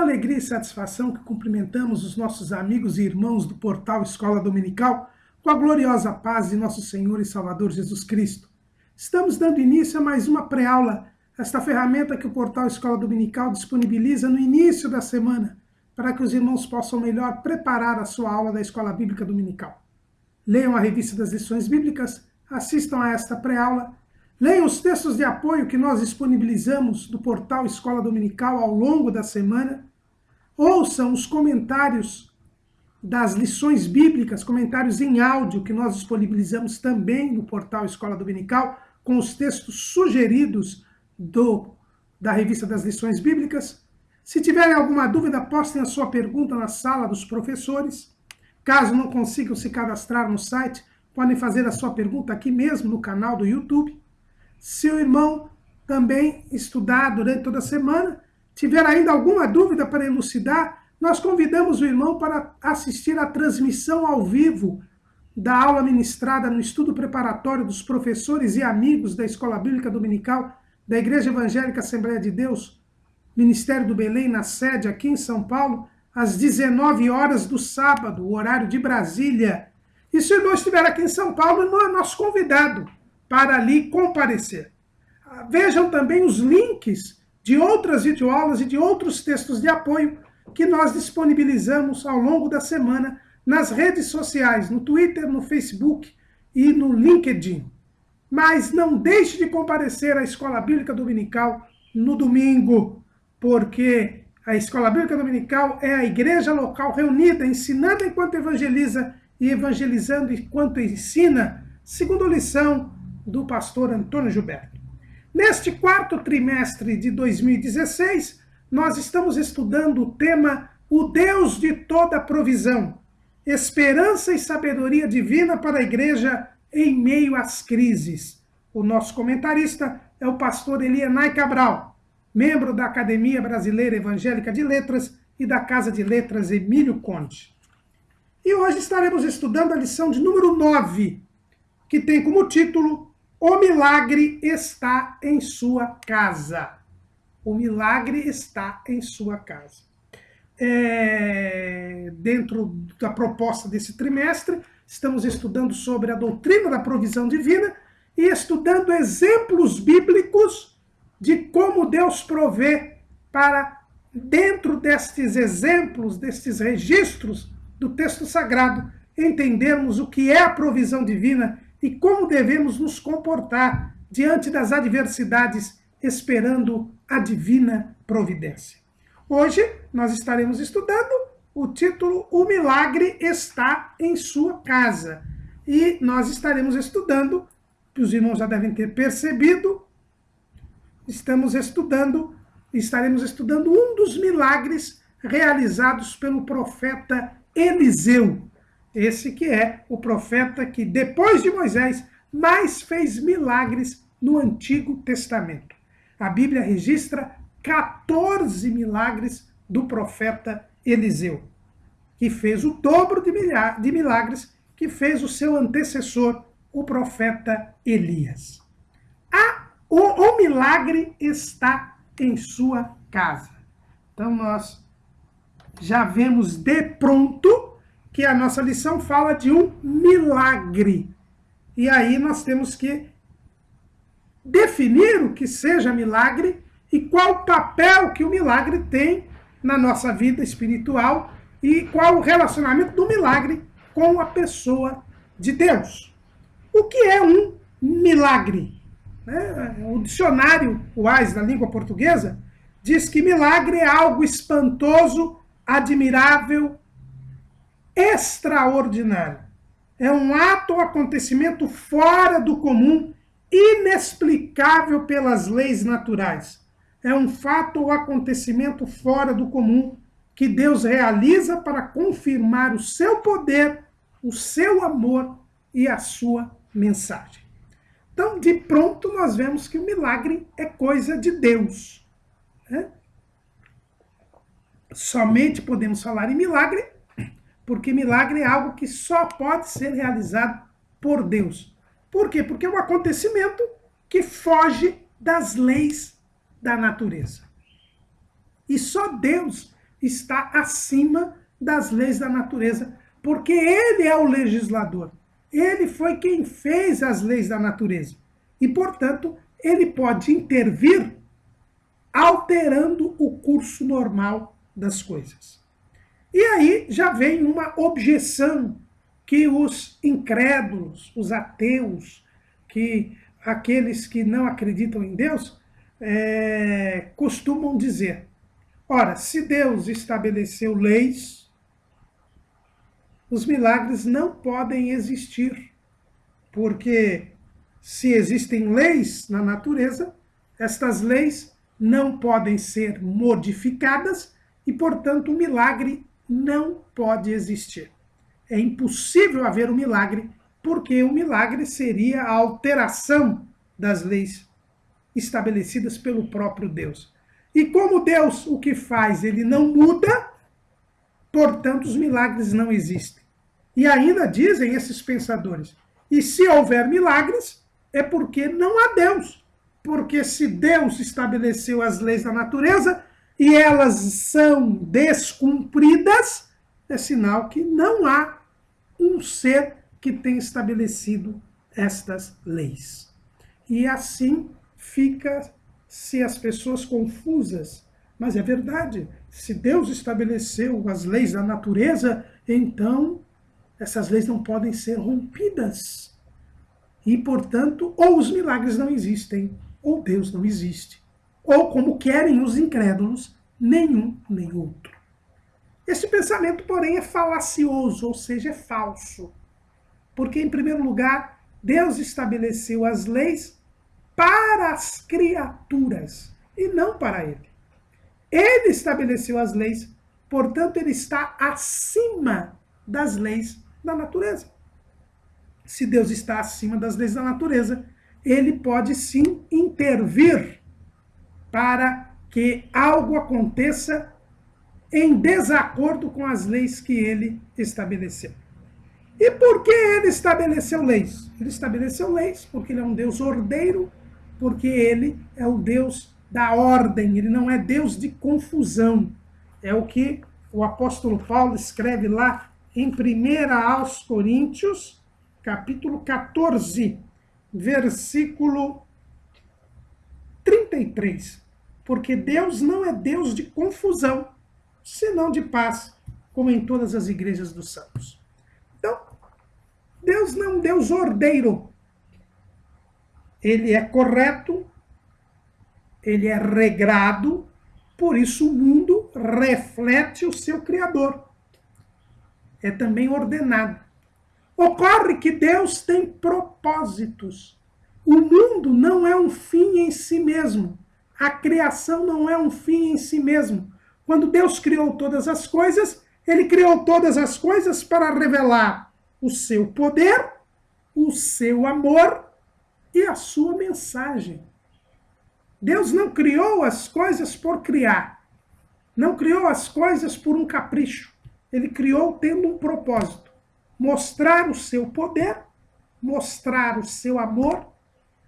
alegria e satisfação que cumprimentamos os nossos amigos e irmãos do portal Escola Dominical com a gloriosa paz de nosso Senhor e Salvador Jesus Cristo. Estamos dando início a mais uma pré-aula, esta ferramenta que o portal Escola Dominical disponibiliza no início da semana, para que os irmãos possam melhor preparar a sua aula da Escola Bíblica Dominical. Leiam a revista das lições bíblicas, assistam a esta pré-aula, leiam os textos de apoio que nós disponibilizamos do portal Escola Dominical ao longo da semana, ouçam os comentários das lições bíblicas, comentários em áudio que nós disponibilizamos também no portal Escola Dominical, com os textos sugeridos da revista das lições bíblicas. Se tiverem alguma dúvida, postem a sua pergunta na sala dos professores. Caso não consigam se cadastrar no site, podem fazer a sua pergunta aqui mesmo no canal do YouTube. Se o irmão também estudar durante toda a semana, tiver ainda alguma dúvida para elucidar, nós convidamos o irmão para assistir à transmissão ao vivo da aula ministrada no estudo preparatório dos professores e amigos da Escola Bíblica Dominical da Igreja Evangélica Assembleia de Deus, Ministério do Belém, na sede aqui em São Paulo, às 19 horas do sábado, o horário de Brasília. E se o irmão estiver aqui em São Paulo, o irmão é nosso convidado para ali comparecer. Vejam também os links de outras videoaulas e de outros textos de apoio que nós disponibilizamos ao longo da semana nas redes sociais, no Twitter, no Facebook e no LinkedIn. Mas não deixe de comparecer à Escola Bíblica Dominical no domingo, porque a Escola Bíblica Dominical é a igreja local reunida, ensinando enquanto evangeliza e evangelizando enquanto ensina, segundo a lição do pastor Antônio Gilberto. Neste quarto trimestre de 2016, nós estamos estudando o tema O Deus de Toda Provisão, Esperança e Sabedoria Divina para a Igreja em Meio às Crises. O nosso comentarista é o pastor Elienay Cabral, membro da Academia Brasileira Evangélica de Letras e da Casa de Letras Emílio Conte. E hoje estaremos estudando a lição de número 9, que tem como título O Milagre está em sua casa. O milagre está em sua casa. Dentro da proposta desse trimestre, estamos estudando sobre a doutrina da provisão divina e estudando exemplos bíblicos de como Deus provê para, dentro destes exemplos, destes registros do texto sagrado, entendermos o que é a provisão divina e como devemos nos comportar diante das adversidades, esperando a divina providência. Hoje nós estaremos estudando o título O Milagre está em sua casa. E nós estaremos estudando, que os irmãos já devem ter percebido, estaremos estudando um dos milagres realizados pelo profeta Eliseu. Esse que é o profeta que, depois de Moisés, mais fez milagres no Antigo Testamento. A Bíblia registra 14 milagres do profeta Eliseu, que fez o dobro de milagres que fez o seu antecessor, o profeta Elias. O milagre está em sua casa. Então nós já vemos de pronto que a nossa lição fala de um milagre. E aí nós temos que definir o que seja milagre e qual o papel que o milagre tem na nossa vida espiritual e qual o relacionamento do milagre com a pessoa de Deus. O que é um milagre? O dicionário Wise da língua portuguesa diz que milagre é algo espantoso, admirável, extraordinário. É um ato ou acontecimento fora do comum, inexplicável pelas leis naturais. É um fato ou acontecimento fora do comum que Deus realiza para confirmar o seu poder, o seu amor e a sua mensagem. Então, de pronto, nós vemos que o milagre é coisa de Deus. Somente podemos falar em milagre porque milagre é algo que só pode ser realizado por Deus. Por quê? Porque é um acontecimento que foge das leis da natureza. E só Deus está acima das leis da natureza, porque ele é o legislador. Ele foi quem fez as leis da natureza. E, portanto, ele pode intervir alterando o curso normal das coisas. E aí já vem uma objeção que os incrédulos, os ateus, que aqueles que não acreditam em Deus, costumam dizer. Ora, se Deus estabeleceu leis, os milagres não podem existir, porque se existem leis na natureza, estas leis não podem ser modificadas e, portanto, o milagre não pode existir. É impossível haver um milagre, porque o milagre seria a alteração das leis estabelecidas pelo próprio Deus. E como Deus o que faz, ele não muda, portanto, os milagres não existem. E ainda dizem esses pensadores, e se houver milagres, é porque não há Deus. Porque se Deus estabeleceu as leis da natureza e elas são descumpridas, é sinal que não há um ser que tenha estabelecido estas leis. E assim fica-se as pessoas confusas. Mas é verdade, se Deus estabeleceu as leis da natureza, então essas leis não podem ser rompidas. E, portanto, ou os milagres não existem, ou Deus não existe. Ou, como querem os incrédulos, nenhum nem outro. Esse pensamento, porém, é falacioso, ou seja, é falso. Porque, em primeiro lugar, Deus estabeleceu as leis para as criaturas e não para ele. Ele estabeleceu as leis, portanto, ele está acima das leis da natureza. Se Deus está acima das leis da natureza, ele pode sim intervir para que algo aconteça em desacordo com as leis que ele estabeleceu. E por que ele estabeleceu leis? Ele estabeleceu leis porque ele é um Deus ordeiro, porque ele é o Deus da ordem, ele não é Deus de confusão. É o que o apóstolo Paulo escreve lá em 1 aos Coríntios, capítulo 14, versículo 33. Porque Deus não é Deus de confusão, senão de paz, como em todas as igrejas dos santos. Então, Deus não é um Deus ordeiro. Ele é correto, ele é regrado, por isso o mundo reflete o seu Criador. É também ordenado. Ocorre que Deus tem propósitos. O mundo não é um fim em si mesmo. A criação não é um fim em si mesmo. Quando Deus criou todas as coisas, ele criou todas as coisas para revelar o seu poder, o seu amor e a sua mensagem. Deus não criou as coisas por criar. Não criou as coisas por um capricho. Ele criou tendo um propósito. Mostrar o seu poder, mostrar o seu amor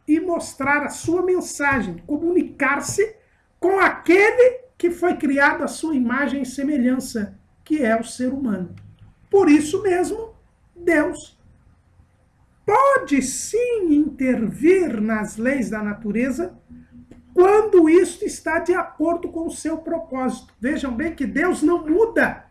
e mostrar a sua mensagem. Comunicar-se com aquele que foi criado à sua imagem e semelhança, que é o ser humano. Por isso mesmo, Deus pode sim intervir nas leis da natureza quando isso está de acordo com o seu propósito. Vejam bem que Deus não muda,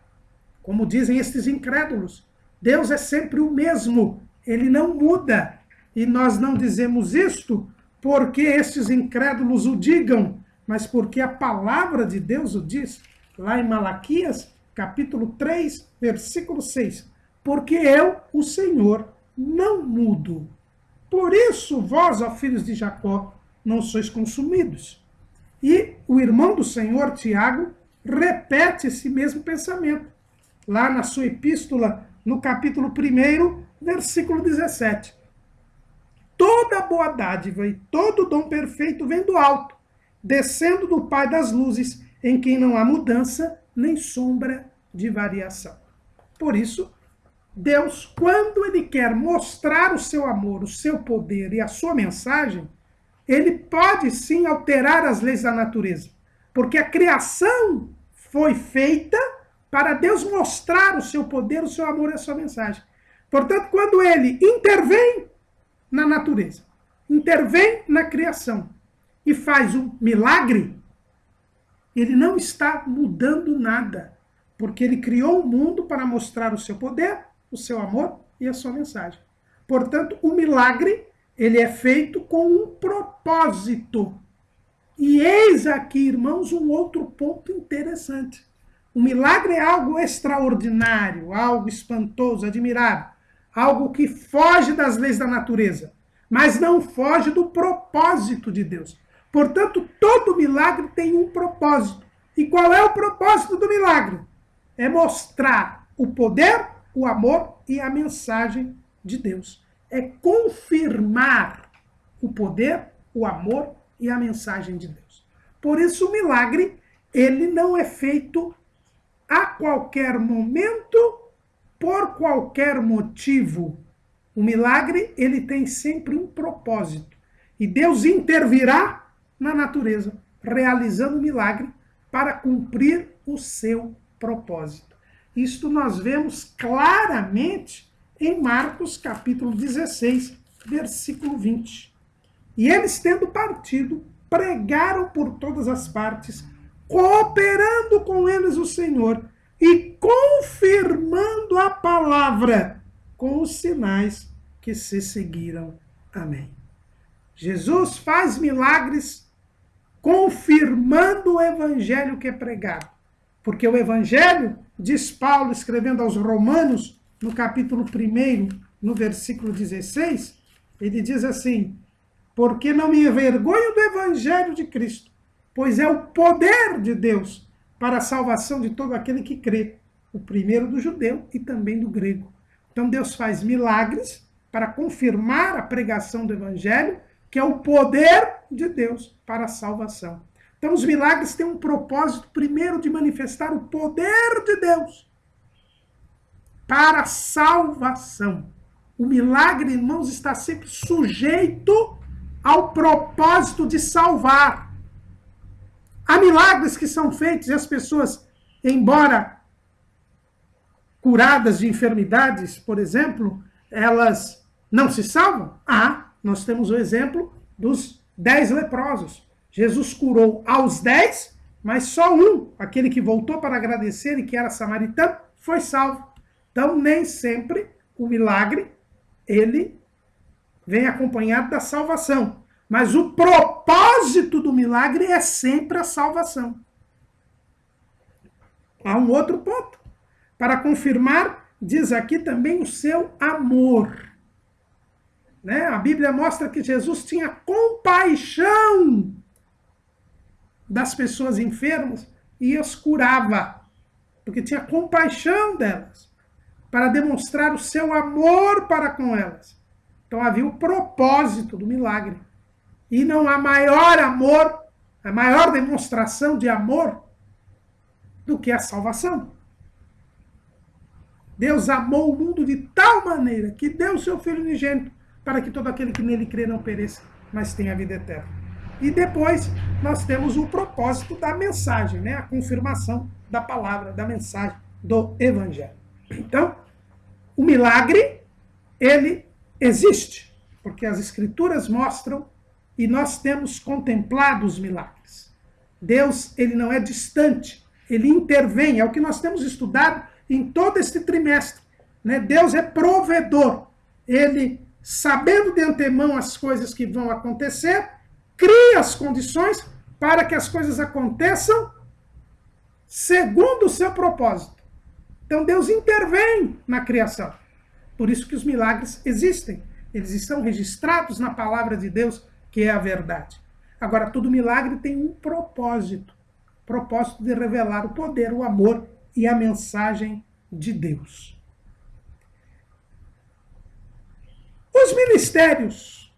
como dizem estes incrédulos. Deus é sempre o mesmo, ele não muda. E nós não dizemos isto porque estes incrédulos o digam, mas porque a palavra de Deus o diz, lá em Malaquias, capítulo 3, versículo 6. Porque eu, o Senhor, não mudo. Por isso, vós, ó filhos de Jacó, não sois consumidos. E o irmão do Senhor, Tiago, repete esse mesmo pensamento, lá na sua epístola, no capítulo 1, versículo 17. Toda boa dádiva e todo dom perfeito vem do alto, descendo do Pai das luzes, em quem não há mudança nem sombra de variação. Por isso, Deus, quando ele quer mostrar o seu amor, o seu poder e a sua mensagem, ele pode sim alterar as leis da natureza, porque a criação foi feita para Deus mostrar o seu poder, o seu amor e a sua mensagem. Portanto, quando ele intervém na natureza, intervém na criação e faz um milagre, ele não está mudando nada, porque ele criou o mundo para mostrar o seu poder, o seu amor e a sua mensagem. Portanto, o milagre, ele é feito com um propósito. E eis aqui, irmãos, um outro ponto interessante. O milagre é algo extraordinário, algo espantoso, admirável, algo que foge das leis da natureza, mas não foge do propósito de Deus. Portanto, todo milagre tem um propósito. E qual é o propósito do milagre? É mostrar o poder, o amor e a mensagem de Deus. É confirmar o poder, o amor e a mensagem de Deus. Por isso, o milagre, ele não é feito a qualquer momento, por qualquer motivo. O milagre, ele tem sempre um propósito. E Deus intervirá na natureza, realizando o milagre para cumprir o seu propósito. Isto nós vemos claramente em Marcos capítulo 16, versículo 20. E eles, tendo partido, pregaram por todas as partes, cooperando com eles o Senhor e confirmando a palavra com os sinais que se seguiram. Amém. Jesus faz milagres confirmando o evangelho que é pregado. Porque o evangelho, diz Paulo escrevendo aos Romanos, no capítulo 1, no versículo 16, ele diz assim: porque não me envergonho do evangelho de Cristo, pois é o poder de Deus para a salvação de todo aquele que crê, o primeiro do judeu e também do grego. Então Deus faz milagres para confirmar a pregação do evangelho, que é o poder de Deus para a salvação. Então os milagres têm um propósito, primeiro, de manifestar o poder de Deus para a salvação. O milagre, irmãos, está sempre sujeito ao propósito de salvar. Há milagres que são feitos e as pessoas, embora curadas de enfermidades, por exemplo, elas não se salvam? Nós temos o exemplo dos 10 leprosos. Jesus curou aos 10, mas só um, aquele que voltou para agradecer e que era samaritano, foi salvo. Então, nem sempre o milagre, ele vem acompanhado da salvação. Mas o propósito do milagre é sempre a salvação. Há um outro ponto. Para confirmar, diz aqui também o seu amor. A Bíblia mostra que Jesus tinha compaixão das pessoas enfermas e as curava, porque tinha compaixão delas, para demonstrar o seu amor para com elas. Então havia o propósito do milagre. E não há maior amor, a maior demonstração de amor do que a salvação. Deus amou o mundo de tal maneira que deu o seu Filho unigênito para que todo aquele que nele crê não pereça, mas tenha a vida eterna. E depois nós temos o propósito da mensagem, a confirmação da palavra, da mensagem do Evangelho. Então, o milagre, ele existe, porque as Escrituras mostram e nós temos contemplado os milagres. Deus, ele não é distante, ele intervém, é o que nós temos estudado em todo este trimestre. Deus é provedor, ele, sabendo de antemão as coisas que vão acontecer, cria as condições para que as coisas aconteçam segundo o seu propósito. Então Deus intervém na criação. Por isso que os milagres existem. Eles estão registrados na palavra de Deus, que é a verdade. Agora, todo milagre tem um propósito. Propósito de revelar o poder, o amor e a mensagem de Deus. Os ministérios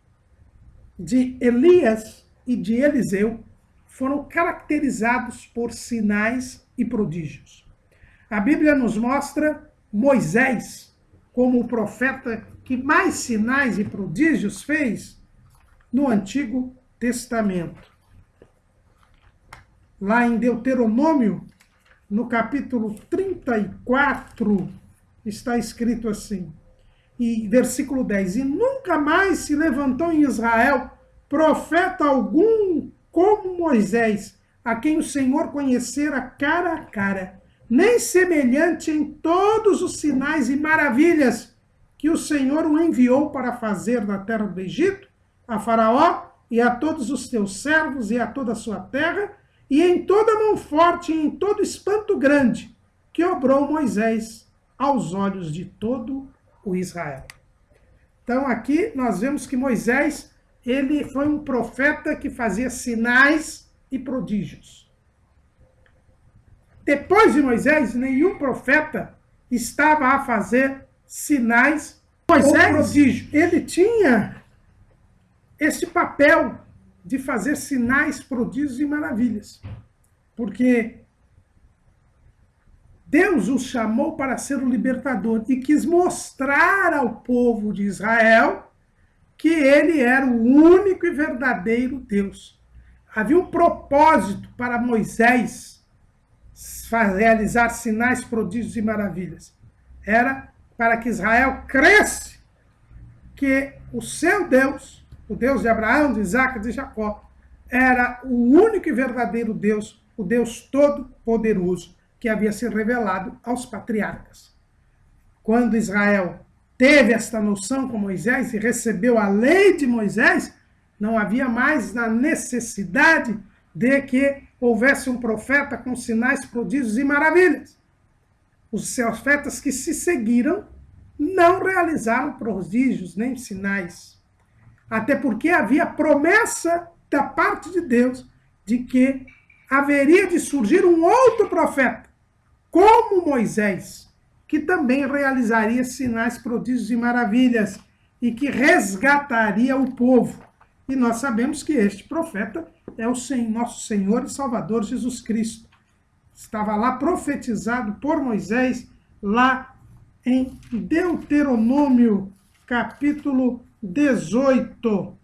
de Elias e de Eliseu foram caracterizados por sinais e prodígios. A Bíblia nos mostra Moisés como o profeta que mais sinais e prodígios fez no Antigo Testamento. Lá em Deuteronômio, no capítulo 34, está escrito assim, e versículo 10, e nunca mais se levantou em Israel profeta algum como Moisés, a quem o Senhor conhecera cara a cara, nem semelhante em todos os sinais e maravilhas que o Senhor o enviou para fazer na terra do Egito, a Faraó e a todos os teus servos e a toda a sua terra, e em toda mão forte e em todo espanto grande que obrou Moisés aos olhos de todo o Israel. Então aqui nós vemos que Moisés, ele foi um profeta que fazia sinais e prodígios. Depois de Moisés, nenhum profeta estava a fazer sinais ou prodígios. Ele tinha esse papel de fazer sinais, prodígios e maravilhas. Porque Deus o chamou para ser o libertador e quis mostrar ao povo de Israel que ele era o único e verdadeiro Deus. Havia um propósito para Moisés realizar sinais, prodígios e maravilhas. Era para que Israel cresce que o seu Deus, o Deus de Abraão, de Isaac e de Jacó, era o único e verdadeiro Deus, o Deus todo-poderoso, que havia sido revelado aos patriarcas. Quando Israel teve esta noção com Moisés e recebeu a lei de Moisés, não havia mais a necessidade de que houvesse um profeta com sinais, prodígios e maravilhas. Os profetas que se seguiram não realizaram prodígios nem sinais. Até porque havia promessa da parte de Deus de que haveria de surgir um outro profeta, como Moisés, que também realizaria sinais, prodígios e maravilhas e que resgataria o povo. E nós sabemos que este profeta é o nosso Senhor e Salvador Jesus Cristo. Estava lá profetizado por Moisés, lá em Deuteronômio, capítulo 18.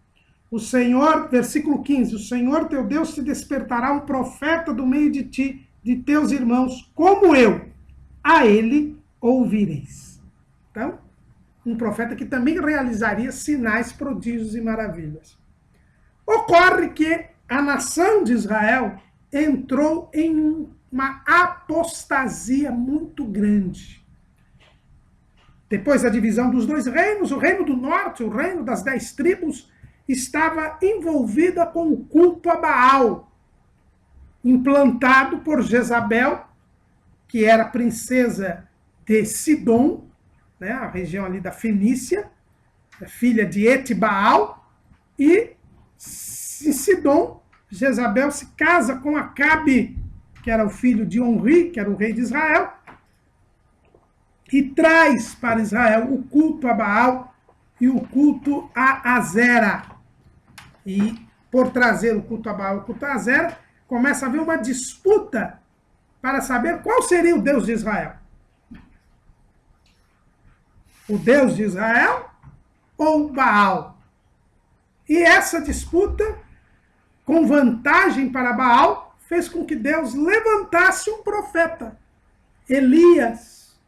O Senhor, versículo 15, o Senhor teu Deus te despertará um profeta do meio de ti, de teus irmãos, como eu. A ele ouvireis. Então, um profeta que também realizaria sinais, prodígios e maravilhas. Ocorre que a nação de Israel entrou em uma apostasia muito grande. Depois da divisão dos dois reinos, o reino do norte, o reino das 10 tribos, estava envolvida com o culto a Baal, implantado por Jezabel, que era princesa de Sidom, né, a região ali da Fenícia, filha de Etibaal, e em Sidom, Jezabel se casa com Acabe, que era o filho de Onri, que era o rei de Israel, e traz para Israel o culto a Baal e o culto a Azera. E por trazer o culto a Baal e o culto a Azera, começa a haver uma disputa para saber qual seria o Deus de Israel. O Deus de Israel ou Baal? E essa disputa, com vantagem para Baal, fez com que Deus levantasse um profeta, Elias,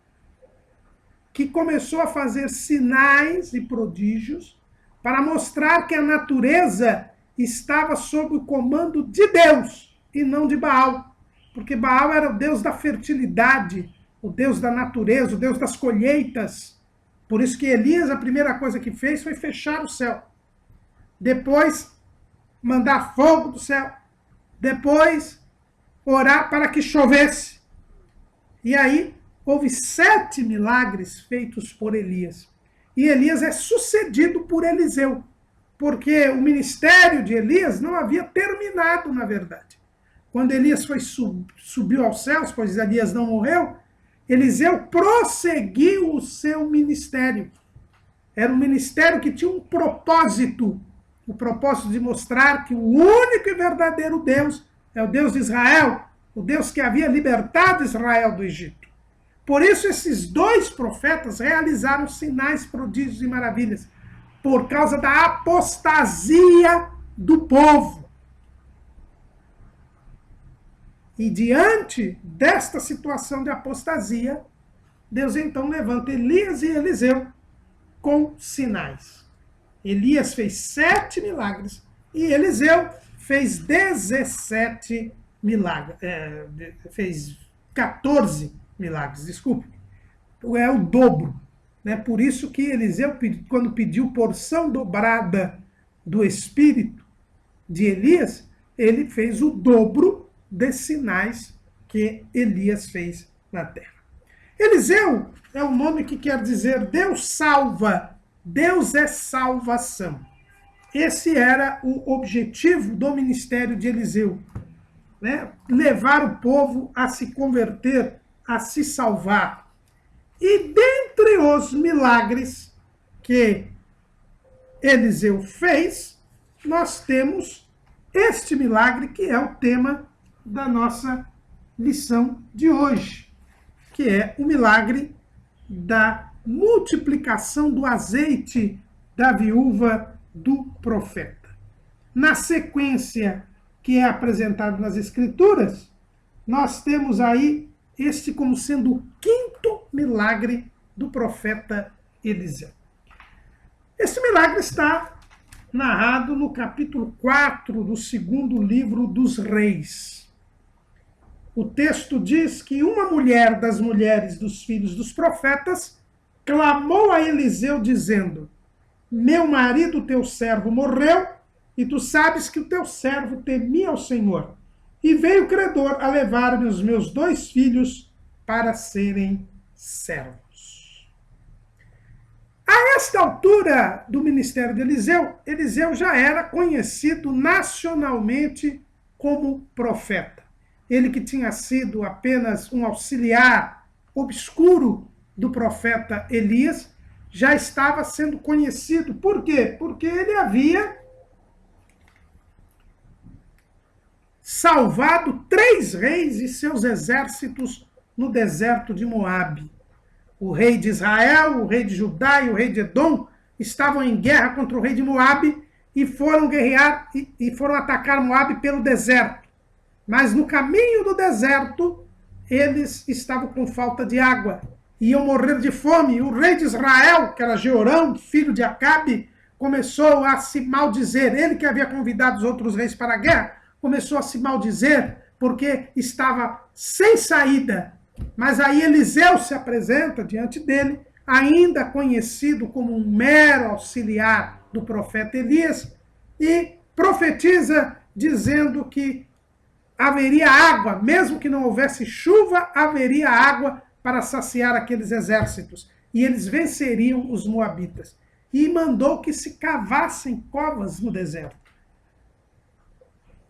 que começou a fazer sinais e prodígios para mostrar que a natureza estava sob o comando de Deus e não de Baal. Porque Baal era o deus da fertilidade, o deus da natureza, o deus das colheitas. Por isso que Elias, a primeira coisa que fez foi fechar o céu. Depois, mandar fogo do céu. Depois, orar para que chovesse. E aí, houve 7 milagres feitos por Elias. E Elias é sucedido por Eliseu, porque o ministério de Elias não havia terminado, na verdade. Quando Elias subiu aos céus, pois Elias não morreu, Eliseu prosseguiu o seu ministério. Era um ministério que tinha um propósito, o propósito de mostrar que o único e verdadeiro Deus é o Deus de Israel, o Deus que havia libertado Israel do Egito. Por isso esses 2 profetas realizaram sinais, prodígios e maravilhas, por causa da apostasia do povo. E diante desta situação de apostasia, Deus então levanta Elias e Eliseu com sinais. Elias fez 7 milagres e Eliseu fez 17 milagres. Fez 14 milagres, desculpe. É o dobro. Né? Por isso que Eliseu, quando pediu porção dobrada do Espírito de Elias, ele fez o dobro de sinais que Elias fez na terra. Eliseu é um nome que quer dizer Deus salva, Deus é salvação. Esse era o objetivo do ministério de Eliseu, né? Levar o povo a se converter, a se salvar. E dentre os milagres que Eliseu fez, nós temos este milagre que é o tema da nossa lição de hoje, que é o milagre da multiplicação do azeite da viúva do profeta. Na sequência que é apresentado nas Escrituras, nós temos aí este como sendo o 5º milagre do profeta Eliseu. Esse milagre está narrado no capítulo 4 do 2º livro dos Reis. O texto diz que uma mulher das mulheres dos filhos dos profetas clamou a Eliseu dizendo: meu marido, teu servo, morreu, e tu sabes que o teu servo temia ao Senhor. E veio o credor a levar-me os meus 2 filhos para serem servos. A esta altura do ministério de Eliseu, Eliseu já era conhecido nacionalmente como profeta. Ele que tinha sido apenas um auxiliar obscuro do profeta Elias, já estava sendo conhecido. Por quê? Porque ele havia salvado 3 reis e seus exércitos no deserto de Moabe. O rei de Israel, o rei de Judá e o rei de Edom estavam em guerra contra o rei de Moabe e foram guerrear e foram atacar Moabe pelo deserto. Mas no caminho do deserto, eles estavam com falta de água. Iam morrer de fome. E o rei de Israel, que era Jeorão, filho de Acabe, começou a se maldizer. Ele que havia convidado os outros reis para a guerra, começou a se maldizer porque estava sem saída. Mas aí Eliseu se apresenta diante dele, ainda conhecido como um mero auxiliar do profeta Elias, e profetiza dizendo que haveria água, mesmo que não houvesse chuva, haveria água para saciar aqueles exércitos, e eles venceriam os moabitas. E mandou que se cavassem covas no deserto.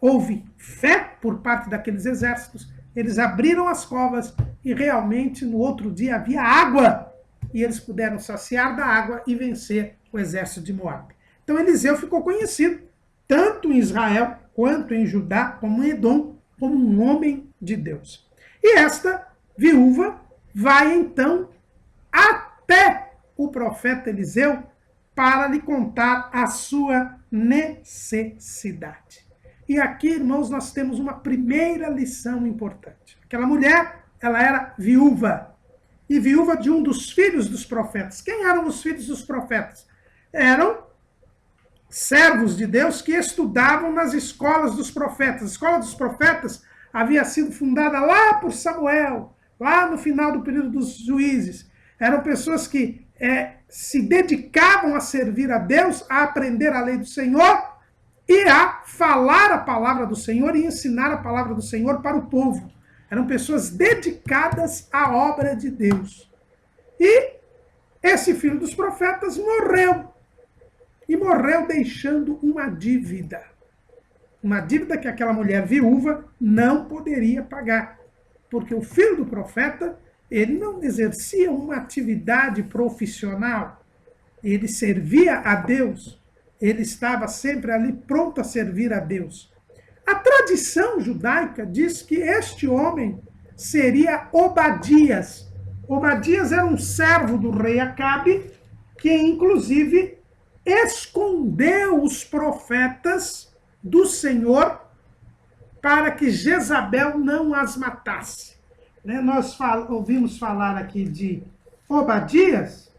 Houve fé por parte daqueles exércitos, eles abriram as covas e realmente no outro dia havia água, e eles puderam saciar da água e vencer o exército de Moabe. Então Eliseu ficou conhecido, tanto em Israel, quanto em Judá, como em Edom, como um homem de Deus. E esta viúva vai então até o profeta Eliseu para lhe contar a sua necessidade. E aqui, irmãos, nós temos uma primeira lição importante. Aquela mulher, ela era viúva, e viúva de um dos filhos dos profetas. Quem eram os filhos dos profetas? Eram servos de Deus que estudavam nas escolas dos profetas. A escola dos profetas havia sido fundada lá por Samuel, lá no final do período dos juízes. Eram pessoas que se dedicavam a servir a Deus, a aprender a lei do Senhor e a falar a palavra do Senhor e ensinar a palavra do Senhor para o povo. Eram pessoas dedicadas à obra de Deus. E esse filho dos profetas morreu. E morreu deixando uma dívida. Uma dívida que aquela mulher viúva não poderia pagar. Porque o filho do profeta, ele não exercia uma atividade profissional. Ele servia a Deus. Ele estava sempre ali pronto a servir a Deus. A tradição judaica diz que este homem seria Obadias. Obadias era um servo do rei Acabe, que inclusive escondeu os profetas do Senhor para que Jezabel não as matasse. Né? Nós ouvimos falar aqui de Obadias,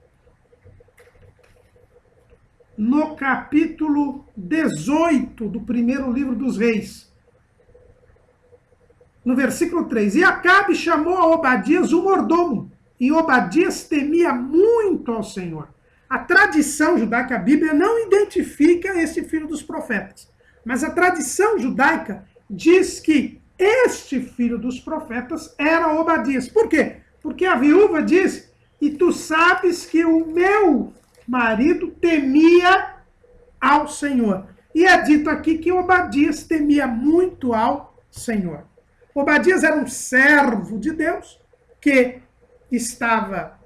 no capítulo 18 do primeiro livro dos Reis, no versículo 3. E Acabe chamou a Obadias o mordomo, e Obadias temia muito ao Senhor. A tradição judaica, a Bíblia, não identifica esse filho dos profetas, mas a tradição judaica diz que este filho dos profetas era Obadias. Por quê? Porque a viúva diz, e tu sabes que o meu marido temia ao Senhor. E é dito aqui que Obadias temia muito ao Senhor. Obadias era um servo de Deus que estava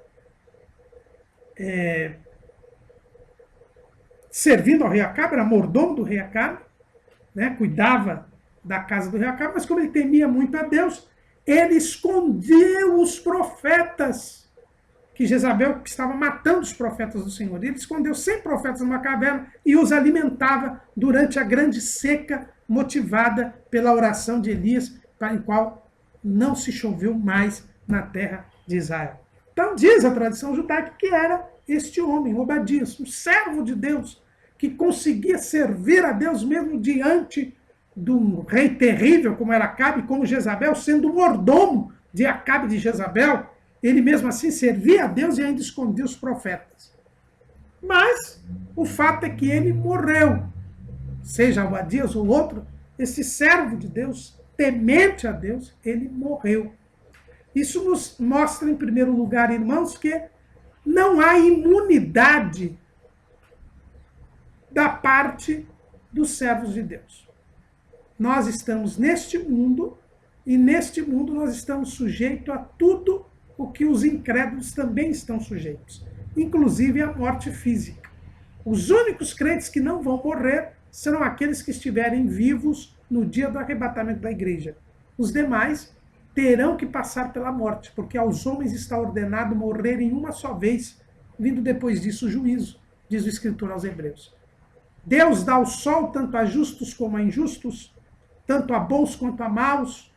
servindo ao rei Acabe, era mordomo do rei Acabe, né, cuidava da casa do rei Acabe, mas como ele temia muito a Deus, ele escondeu os profetas, que Jezabel que estava matando os profetas do Senhor. Ele escondeu 100 profetas numa caverna e os alimentava durante a grande seca, motivada pela oração de Elias, para em qual não se choveu mais na terra de Israel. Então diz a tradição judaica que era este homem, Obadias, um servo de Deus, que conseguia servir a Deus mesmo diante de um rei terrível como era Acabe, como Jezabel, sendo mordomo de Acabe de Jezabel, ele mesmo assim servia a Deus e ainda escondia os profetas. Mas o fato é que ele morreu, seja Obadias ou outro, esse servo de Deus, temente a Deus, ele morreu. Isso nos mostra, em primeiro lugar, irmãos, que não há imunidade da parte dos servos de Deus. Nós estamos neste mundo, e neste mundo nós estamos sujeitos a tudo o que os incrédulos também estão sujeitos, inclusive a morte física. Os únicos crentes que não vão morrer serão aqueles que estiverem vivos no dia do arrebatamento da igreja. Os demais terão que passar pela morte, porque aos homens está ordenado morrerem uma só vez, vindo depois disso o juízo, diz o escritor aos Hebreus. Deus dá o sol tanto a justos como a injustos, tanto a bons quanto a maus,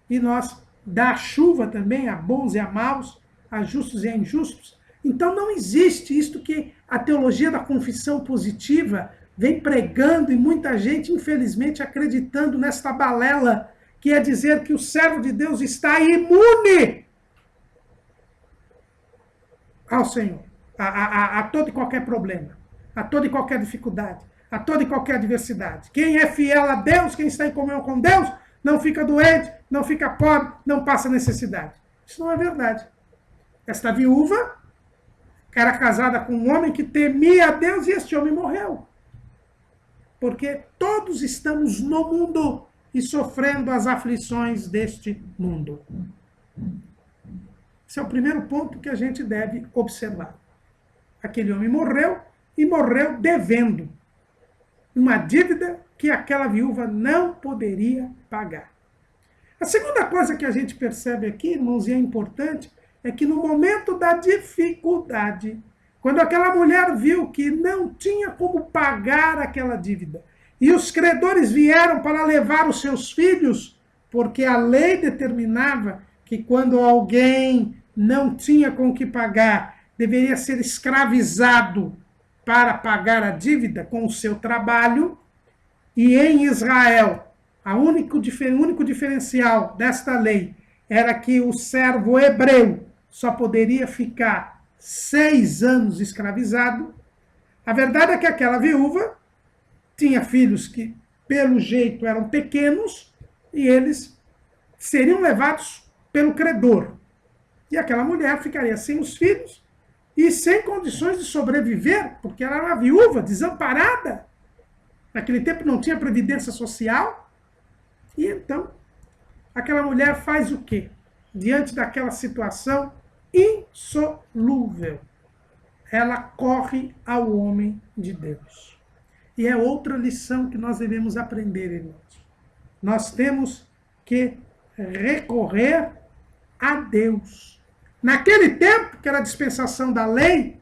e nós dá a chuva também a bons e a maus, a justos e a injustos. Então não existe isto que a teologia da confissão positiva vem pregando, e muita gente, infelizmente, acreditando nesta balela, que é dizer que o servo de Deus está imune ao Senhor, a todo e qualquer problema, a toda e qualquer dificuldade, a toda e qualquer adversidade. Quem é fiel a Deus, quem está em comunhão com Deus, não fica doente, não fica pobre, não passa necessidade. Isso não é verdade. Esta viúva era casada com um homem que temia a Deus e este homem morreu. Porque todos estamos no mundo e sofrendo as aflições deste mundo. Esse é o primeiro ponto que a gente deve observar. Aquele homem morreu e morreu devendo uma dívida que aquela viúva não poderia pagar. A segunda coisa que a gente percebe aqui, irmãos, e é importante, é que no momento da dificuldade, quando aquela mulher viu que não tinha como pagar aquela dívida, e os credores vieram para levar os seus filhos, porque a lei determinava que quando alguém não tinha com o que pagar, deveria ser escravizado para pagar a dívida com o seu trabalho, e em Israel, o único diferencial desta lei era que o servo hebreu só poderia ficar 6 anos escravizado. A verdade é que aquela viúva tinha filhos que, pelo jeito, eram pequenos e eles seriam levados pelo credor. E aquela mulher ficaria sem os filhos e sem condições de sobreviver, porque ela era uma viúva, desamparada. Naquele tempo não tinha previdência social. E então, aquela mulher faz o quê? Diante daquela situação insolúvel, ela corre ao homem de Deus. E é outra lição que nós devemos aprender, irmãos. Nós temos que recorrer a Deus. Naquele tempo, que era a dispensação da lei,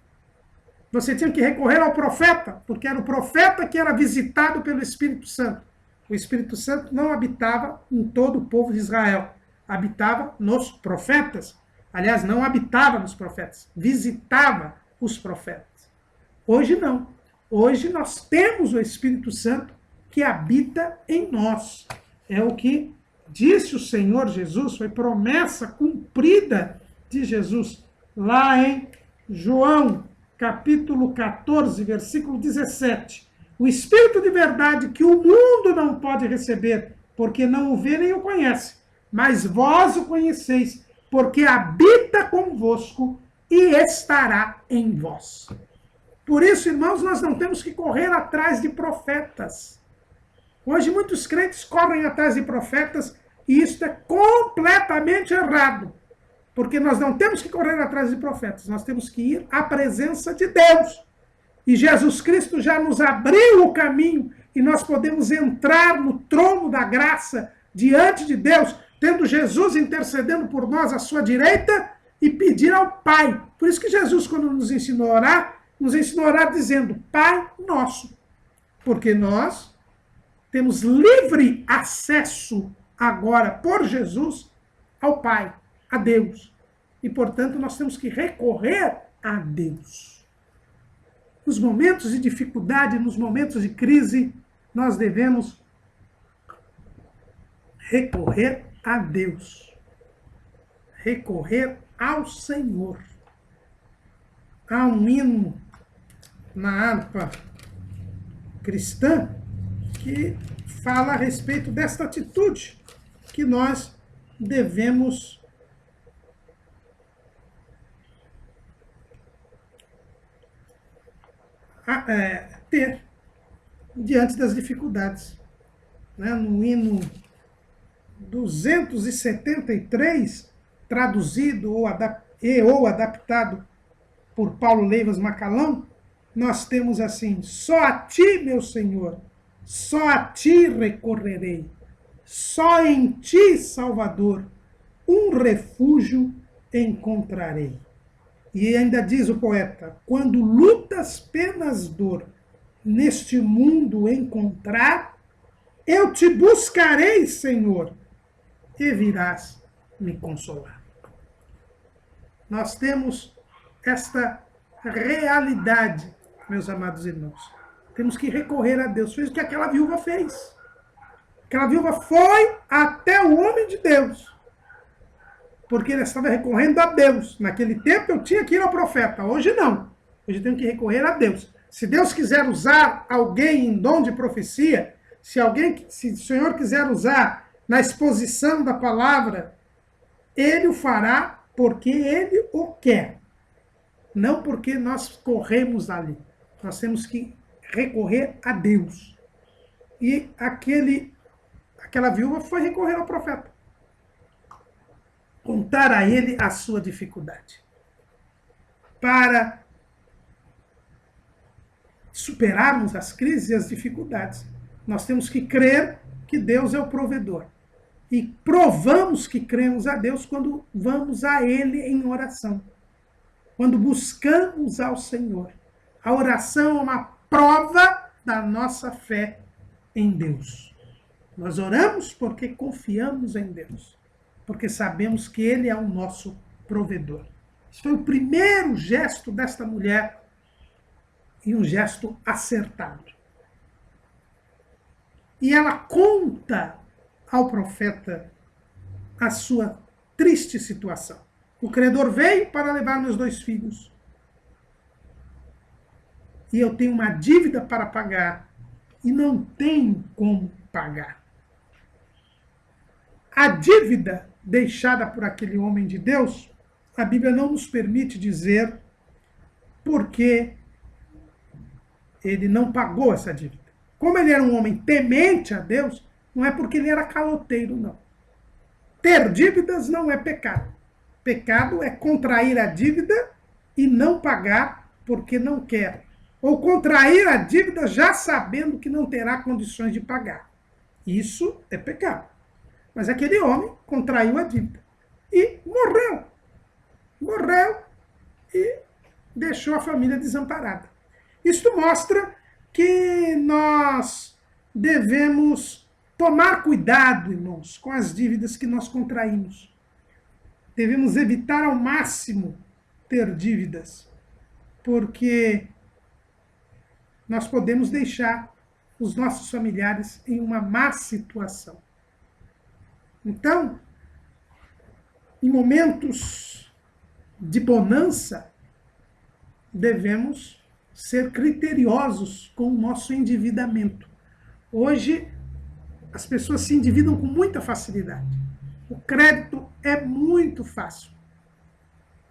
você tinha que recorrer ao profeta, porque era o profeta que era visitado pelo Espírito Santo. O Espírito Santo não habitava em todo o povo de Israel. Habitava nos profetas. Aliás, não habitava nos profetas. Visitava os profetas. Hoje não. Hoje nós temos o Espírito Santo que habita em nós. É o que disse o Senhor Jesus, foi promessa cumprida de Jesus. Lá em João, capítulo 14, versículo 17. O Espírito de verdade que o mundo não pode receber, porque não o vê nem o conhece. Mas vós o conheceis, porque habita convosco e estará em vós. Por isso, irmãos, nós não temos que correr atrás de profetas. Hoje muitos crentes correm atrás de profetas e isso é completamente errado. Porque nós não temos que correr atrás de profetas, nós temos que ir à presença de Deus. E Jesus Cristo já nos abriu o caminho e nós podemos entrar no trono da graça diante de Deus, tendo Jesus intercedendo por nós à sua direita e pedir ao Pai. Por isso que Jesus, quando nos ensinou a orar dizendo, Pai Nosso. Porque nós temos livre acesso agora, por Jesus, ao Pai, a Deus. E, portanto, nós temos que recorrer a Deus. Nos momentos de dificuldade, nos momentos de crise, nós devemos recorrer a Deus. Recorrer ao Senhor. Há um hino na harpa cristã que fala a respeito desta atitude que nós devemos ter diante das dificuldades. No hino 273, traduzido ou adaptado por Paulo Leivas Macalão, nós temos assim, só a ti, meu Senhor, só a ti recorrerei, só em ti, Salvador, um refúgio encontrarei. E ainda diz o poeta, quando lutas, penas, dor, neste mundo encontrar, eu te buscarei, Senhor, e virás me consolar. Nós temos esta realidade, meus amados irmãos. Temos que recorrer a Deus. Fez o que aquela viúva fez. Aquela viúva foi até o homem de Deus. Porque ela estava recorrendo a Deus. Naquele tempo eu tinha que ir ao profeta. Hoje não. Hoje eu tenho que recorrer a Deus. Se Deus quiser usar alguém em dom de profecia, se o Senhor quiser usar na exposição da palavra, Ele o fará porque Ele o quer. Não porque nós corremos ali. Nós temos que recorrer a Deus. E aquela viúva foi recorrer ao profeta. Contar a ele a sua dificuldade. Para superarmos as crises e as dificuldades, nós temos que crer que Deus é o provedor. E provamos que cremos a Deus quando vamos a Ele em oração. Quando buscamos ao Senhor. A oração é uma prova da nossa fé em Deus. Nós oramos porque confiamos em Deus. Porque sabemos que Ele é o nosso provedor. Esse foi o primeiro gesto desta mulher e um gesto acertado. E ela conta ao profeta a sua triste situação. O credor veio para levar meus 2 filhos. E eu tenho uma dívida para pagar e não tenho como pagar. A dívida deixada por aquele homem de Deus, a Bíblia não nos permite dizer por que ele não pagou essa dívida. Como ele era um homem temente a Deus, não é porque ele era caloteiro, não. Ter dívidas não é pecado. Pecado é contrair a dívida e não pagar porque não quer. Ou contrair a dívida já sabendo que não terá condições de pagar. Isso é pecado. Mas aquele homem contraiu a dívida e morreu. Morreu e deixou a família desamparada. Isto mostra que nós devemos tomar cuidado, irmãos, com as dívidas que nós contraímos. Devemos evitar ao máximo ter dívidas, porque nós podemos deixar os nossos familiares em uma má situação. Então, em momentos de bonança, devemos ser criteriosos com o nosso endividamento. Hoje, as pessoas se endividam com muita facilidade. O crédito é muito fácil,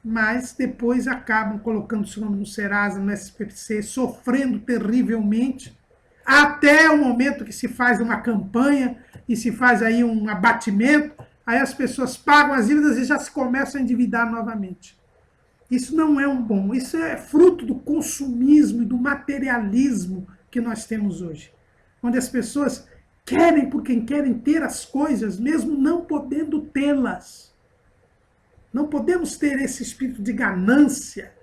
mas depois acabam colocando seu nome no Serasa, no SPC, sofrendo terrivelmente, até o momento que se faz uma campanha e se faz aí um abatimento, aí as pessoas pagam as dívidas e já se começam a endividar novamente. Isso não é um bom, isso é fruto do consumismo e do materialismo que nós temos hoje, onde as pessoas querem porque querem ter as coisas, mesmo não podendo tê-las. Não podemos ter esse espírito de ganância,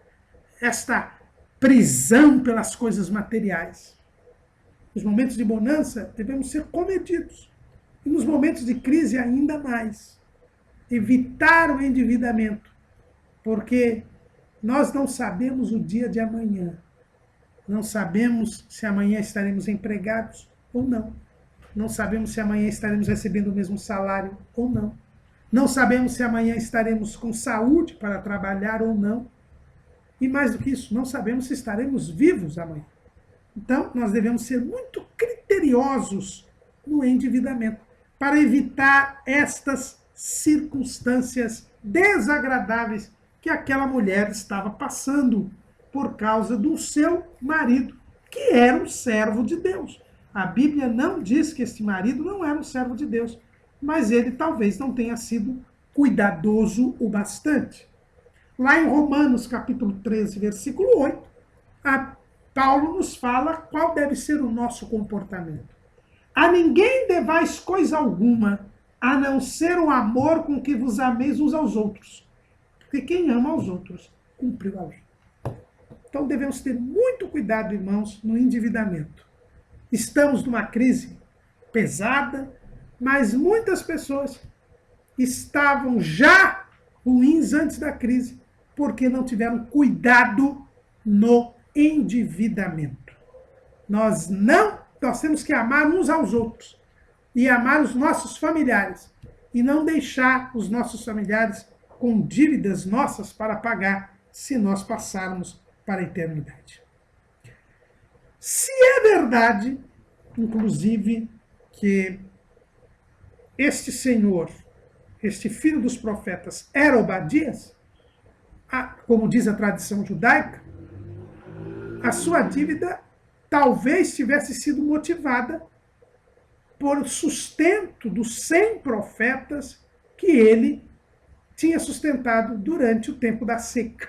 esta prisão pelas coisas materiais. Nos momentos de bonança, devemos ser comedidos. E nos momentos de crise, ainda mais. Evitar o endividamento, porque nós não sabemos o dia de amanhã. Não sabemos se amanhã estaremos empregados ou não. Não sabemos se amanhã estaremos recebendo o mesmo salário ou não. Não sabemos se amanhã estaremos com saúde para trabalhar ou não. E mais do que isso, não sabemos se estaremos vivos amanhã. Então, nós devemos ser muito criteriosos no endividamento, para evitar estas circunstâncias desagradáveis que aquela mulher estava passando por causa do seu marido, que era um servo de Deus. A Bíblia não diz que este marido não era um servo de Deus, mas ele talvez não tenha sido cuidadoso o bastante. Lá em Romanos, capítulo 13, versículo 8, Paulo nos fala qual deve ser o nosso comportamento. A ninguém devais coisa alguma, a não ser o amor com que vos ameis uns aos outros. Porque quem ama aos outros, cumpriu a lei. Então devemos ter muito cuidado, irmãos, no endividamento. Estamos numa crise pesada, mas muitas pessoas estavam já ruins antes da crise, porque não tiveram cuidado no endividamento. Nós temos que amar uns aos outros e amar os nossos familiares e não deixar os nossos familiares com dívidas nossas para pagar se nós passarmos para a eternidade. Se é verdade, inclusive, que este senhor, este filho dos profetas, era Obadias, como diz a tradição judaica, a sua dívida talvez tivesse sido motivada por sustento dos 100 profetas que ele tinha sustentado durante o tempo da seca.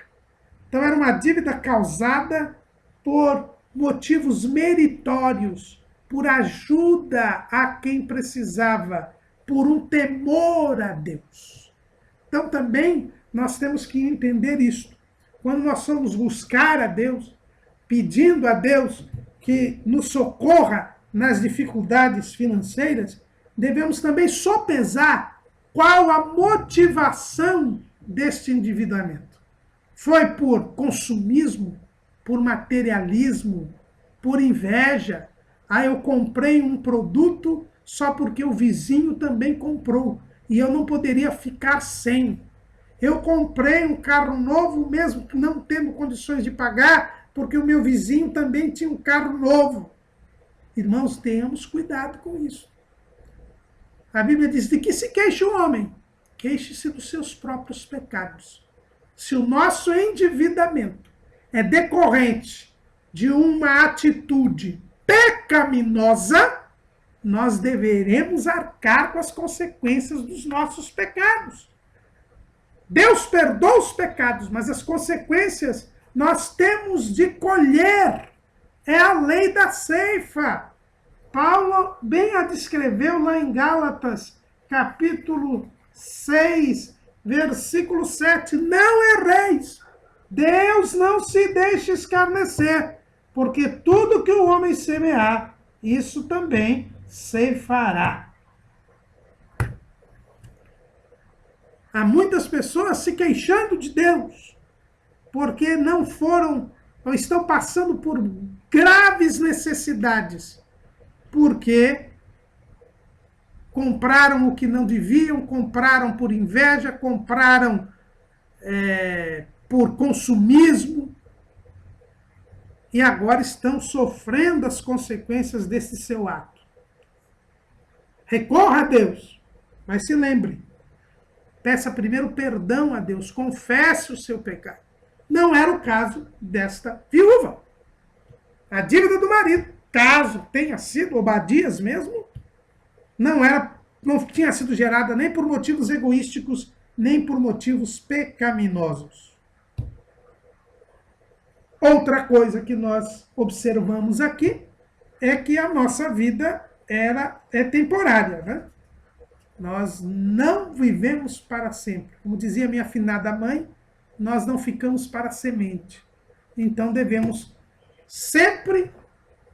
Então era uma dívida causada por motivos meritórios, por ajuda a quem precisava, por um temor a Deus. Então também nós temos que entender isto. Quando nós formos buscar a Deus, pedindo a Deus que nos socorra nas dificuldades financeiras, devemos também sopesar qual a motivação deste endividamento. Foi por consumismo, por materialismo, por inveja. Eu comprei um produto só porque o vizinho também comprou e eu não poderia ficar sem. Eu comprei um carro novo mesmo não tendo condições de pagar, porque o meu vizinho também tinha um carro novo. Irmãos, tenhamos cuidado com isso. A Bíblia diz: de que se queixa o homem? Queixe-se dos seus próprios pecados. Se o nosso endividamento é decorrente de uma atitude pecaminosa, nós deveremos arcar com as consequências dos nossos pecados. Deus perdoa os pecados, mas as consequências nós temos de colher. É a lei da ceifa. Paulo bem a descreveu lá em Gálatas, capítulo 6, versículo 7. Não erreis. Deus não se deixa escarnecer, porque tudo que o homem semear, isso também ceifará. Há muitas pessoas se queixando de Deus, porque não foram, ou estão passando por graves necessidades, porque compraram o que não deviam, compraram por inveja, compraram por consumismo, e agora estão sofrendo as consequências desse seu ato. Recorra a Deus, mas se lembre, peça primeiro perdão a Deus, confesse o seu pecado. Não era o caso desta viúva. A dívida do marido, caso tenha sido Obadias mesmo, não tinha sido gerada nem por motivos egoísticos, nem por motivos pecaminosos. Outra coisa que nós observamos aqui é que a nossa vida é temporária, né? Nós não vivemos para sempre. Como dizia minha afinada mãe, nós não ficamos para a semente. Então devemos sempre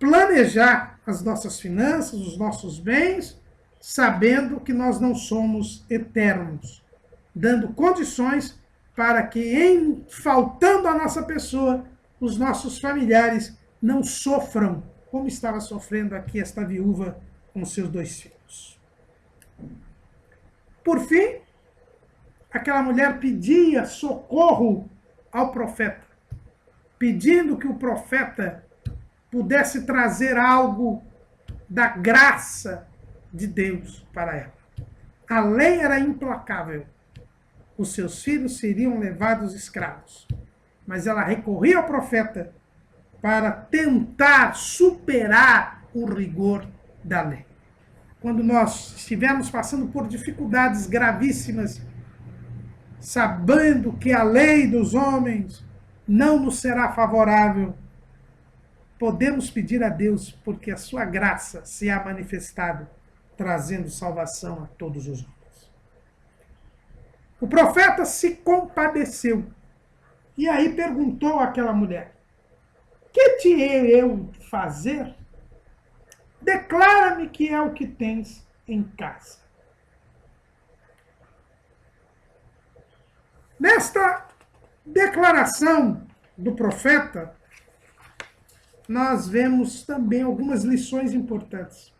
planejar as nossas finanças, os nossos bens, sabendo que nós não somos eternos, dando condições para que, faltando a nossa pessoa, os nossos familiares não sofram, como estava sofrendo aqui esta viúva com seus 2 filhos. Por fim, aquela mulher pedia socorro ao profeta, pedindo que o profeta pudesse trazer algo da graça de Deus para ela. A lei era implacável. Os seus filhos seriam levados escravos. Mas ela recorria ao profeta para tentar superar o rigor da lei. Quando nós estivermos passando por dificuldades gravíssimas, sabendo que a lei dos homens não nos será favorável, podemos pedir a Deus, porque a sua graça se há manifestado, trazendo salvação a todos os homens. O profeta se compadeceu. E aí perguntou àquela mulher: que te eu fazer? Declara-me que é o que tens em casa. Nesta declaração do profeta, nós vemos também algumas lições importantes.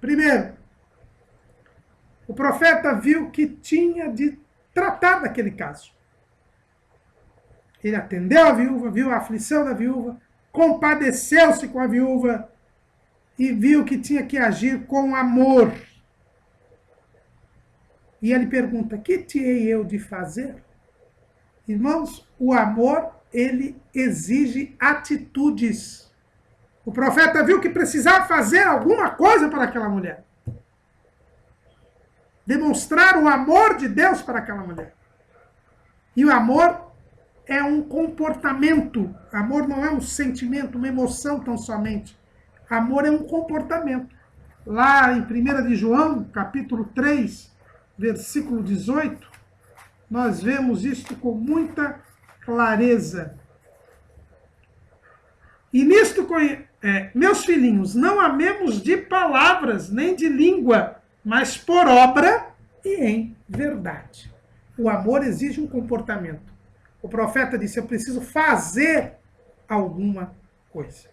Primeiro, o profeta viu que tinha de tratar daquele caso. Ele atendeu a viúva, viu a aflição da viúva, compadeceu-se com a viúva e viu que tinha que agir com amor. E ele pergunta: que te hei eu de fazer? Irmãos, o amor, ele exige atitudes. O profeta viu que precisava fazer alguma coisa para aquela mulher. Demonstrar o amor de Deus para aquela mulher. E o amor é um comportamento. Amor não é um sentimento, uma emoção tão somente. Amor é um comportamento. Lá em 1 de João, capítulo 3, versículo 18, nós vemos isto com muita clareza. E nisto, meus filhinhos, não amemos de palavras, nem de língua, mas por obra e em verdade. O amor exige um comportamento. O profeta disse: eu preciso fazer alguma coisa.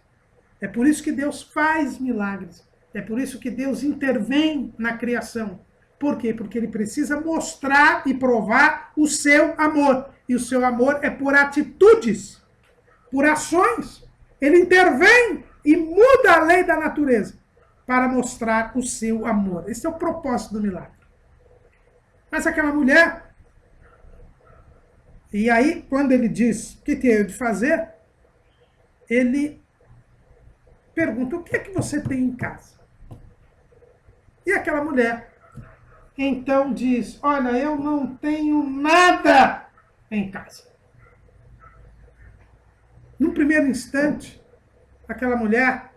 É por isso que Deus faz milagres. É por isso que Deus intervém na criação. Por quê? Porque ele precisa mostrar e provar o seu amor. E o seu amor é por atitudes, por ações. Ele intervém e muda a lei da natureza para mostrar o seu amor. Esse é o propósito do milagre. Mas aquela mulher, e aí quando ele diz: o que tenho de fazer? Ele pergunta: o que é que você tem em casa? E aquela mulher então diz: olha, eu não tenho nada em casa. No primeiro instante, aquela mulher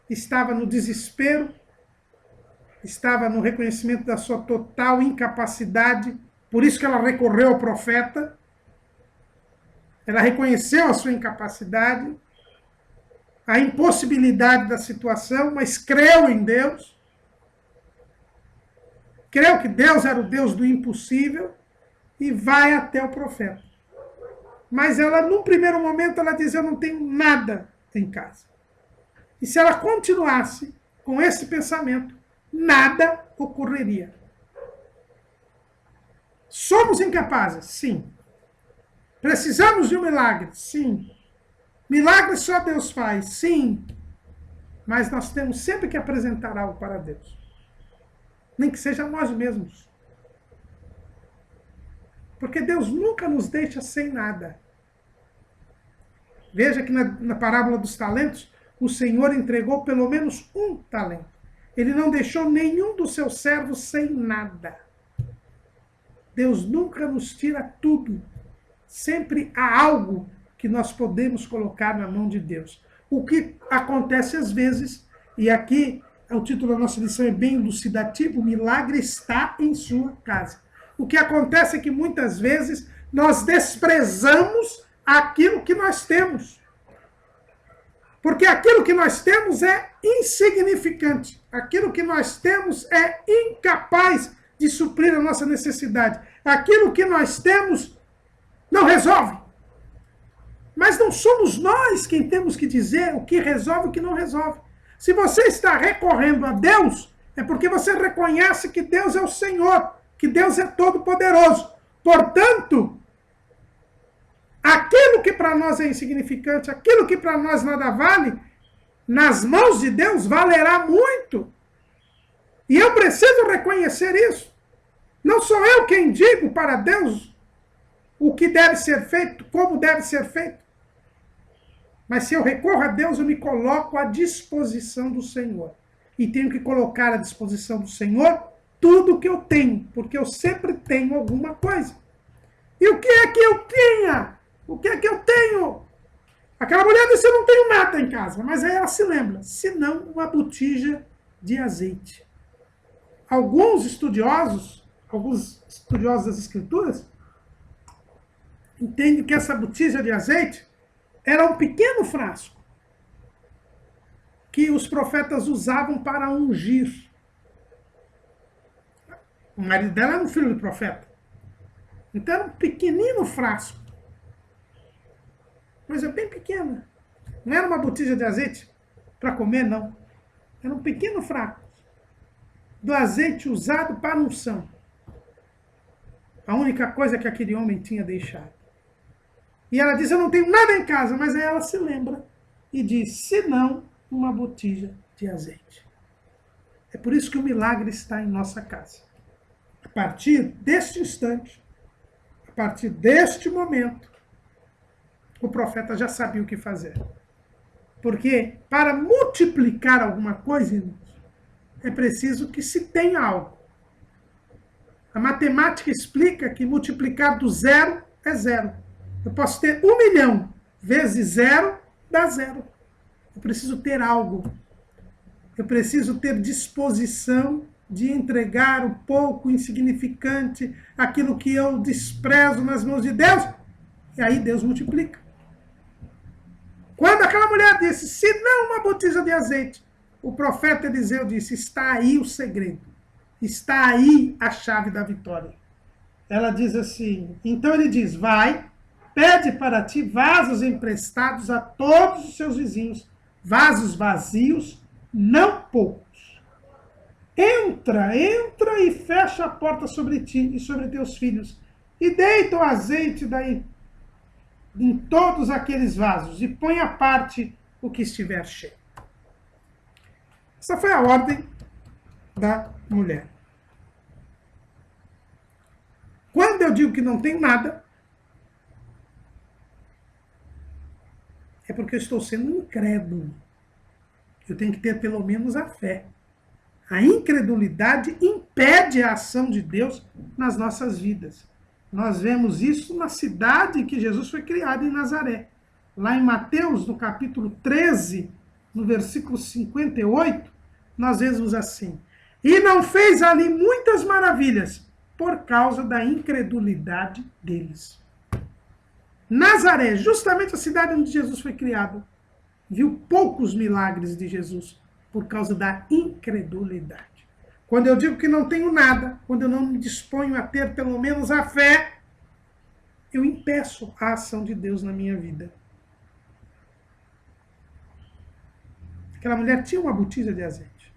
estava no desespero, estava no reconhecimento da sua total incapacidade, por isso que ela recorreu ao profeta. Ela reconheceu a sua incapacidade, a impossibilidade da situação, mas creu em Deus. Creu que Deus era o Deus do impossível e vai até o profeta. Mas ela, num primeiro momento, ela diz, eu não tenho nada em casa. E se ela continuasse com esse pensamento, nada ocorreria. Somos incapazes? Sim. Precisamos de um milagre? Sim. Milagre só Deus faz? Sim. Mas nós temos sempre que apresentar algo para Deus. Nem que seja nós mesmos. Porque Deus nunca nos deixa sem nada. Veja que na parábola dos talentos, o Senhor entregou pelo menos um talento. Ele não deixou nenhum dos seus servos sem nada. Deus nunca nos tira tudo. Sempre há algo que nós podemos colocar na mão de Deus. O que acontece às vezes, e aqui o título da nossa lição é bem elucidativo, o milagre está em sua casa. O que acontece é que muitas vezes nós desprezamos aquilo que nós temos. Porque aquilo que nós temos é insignificante. Aquilo que nós temos é incapaz de suprir a nossa necessidade. Aquilo que nós temos não resolve. Mas não somos nós quem temos que dizer o que resolve e o que não resolve. Se você está recorrendo a Deus, é porque você reconhece que Deus é o Senhor, que Deus é todo-poderoso. Portanto, aquilo que para nós é insignificante, aquilo que para nós nada vale, nas mãos de Deus valerá muito. E eu preciso reconhecer isso. Não sou eu quem digo para Deus o que deve ser feito, como deve ser feito. Mas se eu recorro a Deus, eu me coloco à disposição do Senhor. E tenho que colocar à disposição do Senhor tudo o que eu tenho, porque eu sempre tenho alguma coisa. E o que é que eu tinha? O que é que eu tenho? Aquela mulher disse, eu não tenho nada em casa. Mas aí ela se lembra, senão uma botija de azeite. Alguns estudiosos das Escrituras, entendem que essa botija de azeite era um pequeno frasco que os profetas usavam para ungir. O marido dela era um filho de profeta. Então era um pequenino frasco. Mas é bem pequena. Não era uma botija de azeite para comer, não. Era um pequeno frasco do azeite usado para unção. A única coisa que aquele homem tinha deixado. E ela diz, eu não tenho nada em casa, mas aí ela se lembra e diz, senão uma botija de azeite. É por isso que o milagre está em nossa casa. A partir deste instante, a partir deste momento, o profeta já sabia o que fazer. Porque para multiplicar alguma coisa, é preciso que se tenha algo. A matemática explica que multiplicar do zero é zero. Eu posso ter 1 milhão vezes zero, dá zero. Eu preciso ter algo. Eu preciso ter disposição de entregar o pouco, insignificante, aquilo que eu desprezo nas mãos de Deus. E aí Deus multiplica. Quando aquela mulher disse, se não uma botija de azeite, o profeta Eliseu disse, está aí o segredo. Está aí a chave da vitória. Ela diz assim, então ele diz, vai, pede para ti vasos emprestados a todos os seus vizinhos, vasos vazios, não poucos. Entra e fecha a porta sobre ti e sobre teus filhos, e deita o azeite daí em todos aqueles vasos, e põe à parte o que estiver cheio. Essa foi a ordem da mulher. Quando eu digo que não tenho nada, é porque eu estou sendo incrédulo. Eu tenho que ter pelo menos a fé. A incredulidade impede a ação de Deus nas nossas vidas. Nós vemos isso na cidade em que Jesus foi criado, em Nazaré. Lá em Mateus, no capítulo 13, no versículo 58, nós vemos assim, e não fez ali muitas maravilhas, por causa da incredulidade deles. Nazaré, justamente a cidade onde Jesus foi criado, viu poucos milagres de Jesus por causa da incredulidade. Quando eu digo que não tenho nada, quando eu não me disponho a ter pelo menos a fé, eu impeço a ação de Deus na minha vida. Aquela mulher tinha uma botija de azeite.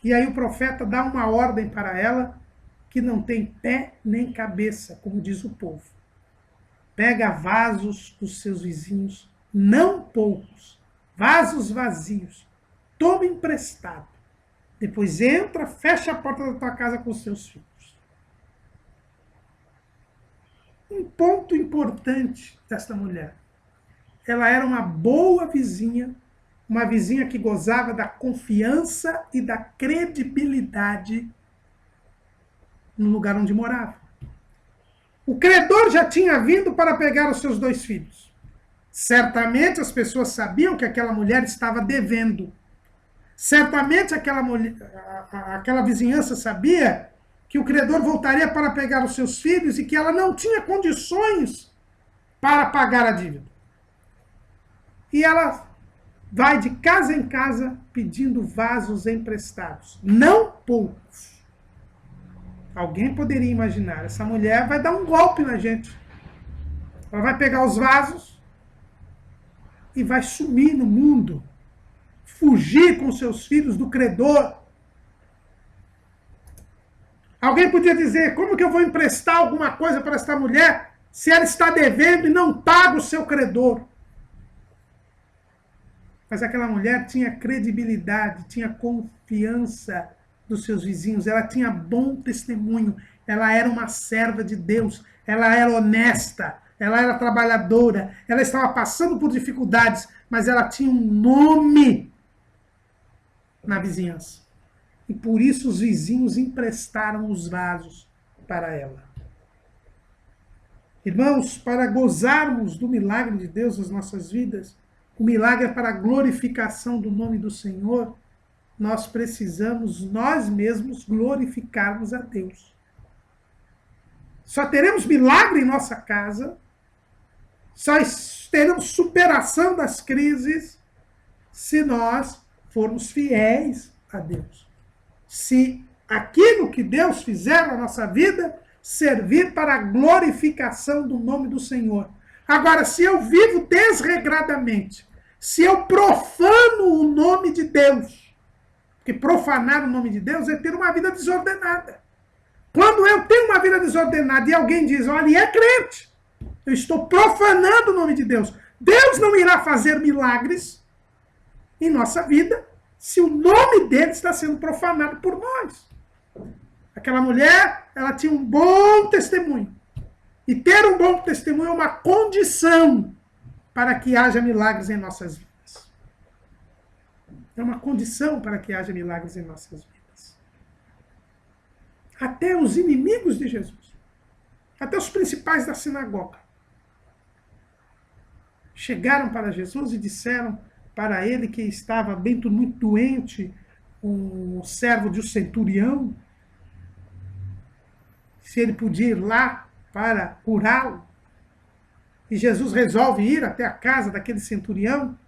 E aí o profeta dá uma ordem para ela que não tem pé nem cabeça, como diz o povo. Pega vasos dos seus vizinhos, não poucos, vasos vazios, toma emprestado. Depois entra, fecha a porta da tua casa com os seus filhos. Um ponto importante desta mulher. Ela era uma boa vizinha, uma vizinha que gozava da confiança e da credibilidade no lugar onde morava. O credor já tinha vindo para pegar os seus 2 filhos. Certamente as pessoas sabiam que aquela mulher estava devendo. Certamente aquela vizinhança sabia que o credor voltaria para pegar os seus filhos e que ela não tinha condições para pagar a dívida. E ela vai de casa em casa pedindo vasos emprestados. Não poucos. Alguém poderia imaginar, essa mulher vai dar um golpe na gente. Ela vai pegar os vasos e vai sumir no mundo. Fugir com seus filhos do credor. Alguém podia dizer, como que eu vou emprestar alguma coisa para esta mulher se ela está devendo e não paga o seu credor? Mas aquela mulher tinha credibilidade, tinha confiança dos seus vizinhos, ela tinha bom testemunho, ela era uma serva de Deus, ela era honesta, ela era trabalhadora, ela estava passando por dificuldades, mas ela tinha um nome na vizinhança. E por isso os vizinhos emprestaram os vasos para ela. Irmãos, para gozarmos do milagre de Deus nas nossas vidas, o milagre é para a glorificação do nome do Senhor, nós precisamos nós mesmos glorificarmos a Deus. Só teremos milagre em nossa casa, só teremos superação das crises se nós formos fiéis a Deus. Se aquilo que Deus fizer na nossa vida servir para a glorificação do nome do Senhor. Agora, se eu vivo desregradamente, se eu profano o nome de Deus, porque profanar o nome de Deus é ter uma vida desordenada. Quando eu tenho uma vida desordenada e alguém diz, olha, é crente, eu estou profanando o nome de Deus. Deus não irá fazer milagres em nossa vida se o nome dele está sendo profanado por nós. Aquela mulher, ela tinha um bom testemunho. E ter um bom testemunho é uma condição para que haja milagres em nossas vidas. É uma condição para que haja milagres em nossas vidas. Até os inimigos de Jesus, até os principais da sinagoga, chegaram para Jesus e disseram para ele que estava muito doente, um servo de um centurião, se ele podia ir lá para curá-lo. E Jesus resolve ir até a casa daquele centurião.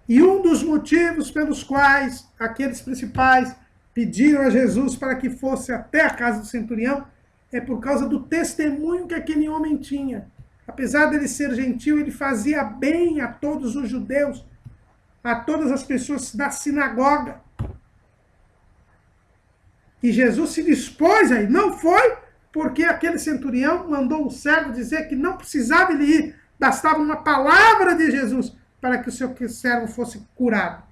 E um dos motivos pelos quais aqueles principais pediram a Jesus para que fosse até a casa do centurião é por causa do testemunho que aquele homem tinha. Apesar dele ser gentil, ele fazia bem a todos os judeus, a todas as pessoas da sinagoga. E Jesus se dispôs aí, não foi porque aquele centurião mandou o servo dizer que não precisava ele ir, bastava uma palavra de Jesus para que o seu servo fosse curado.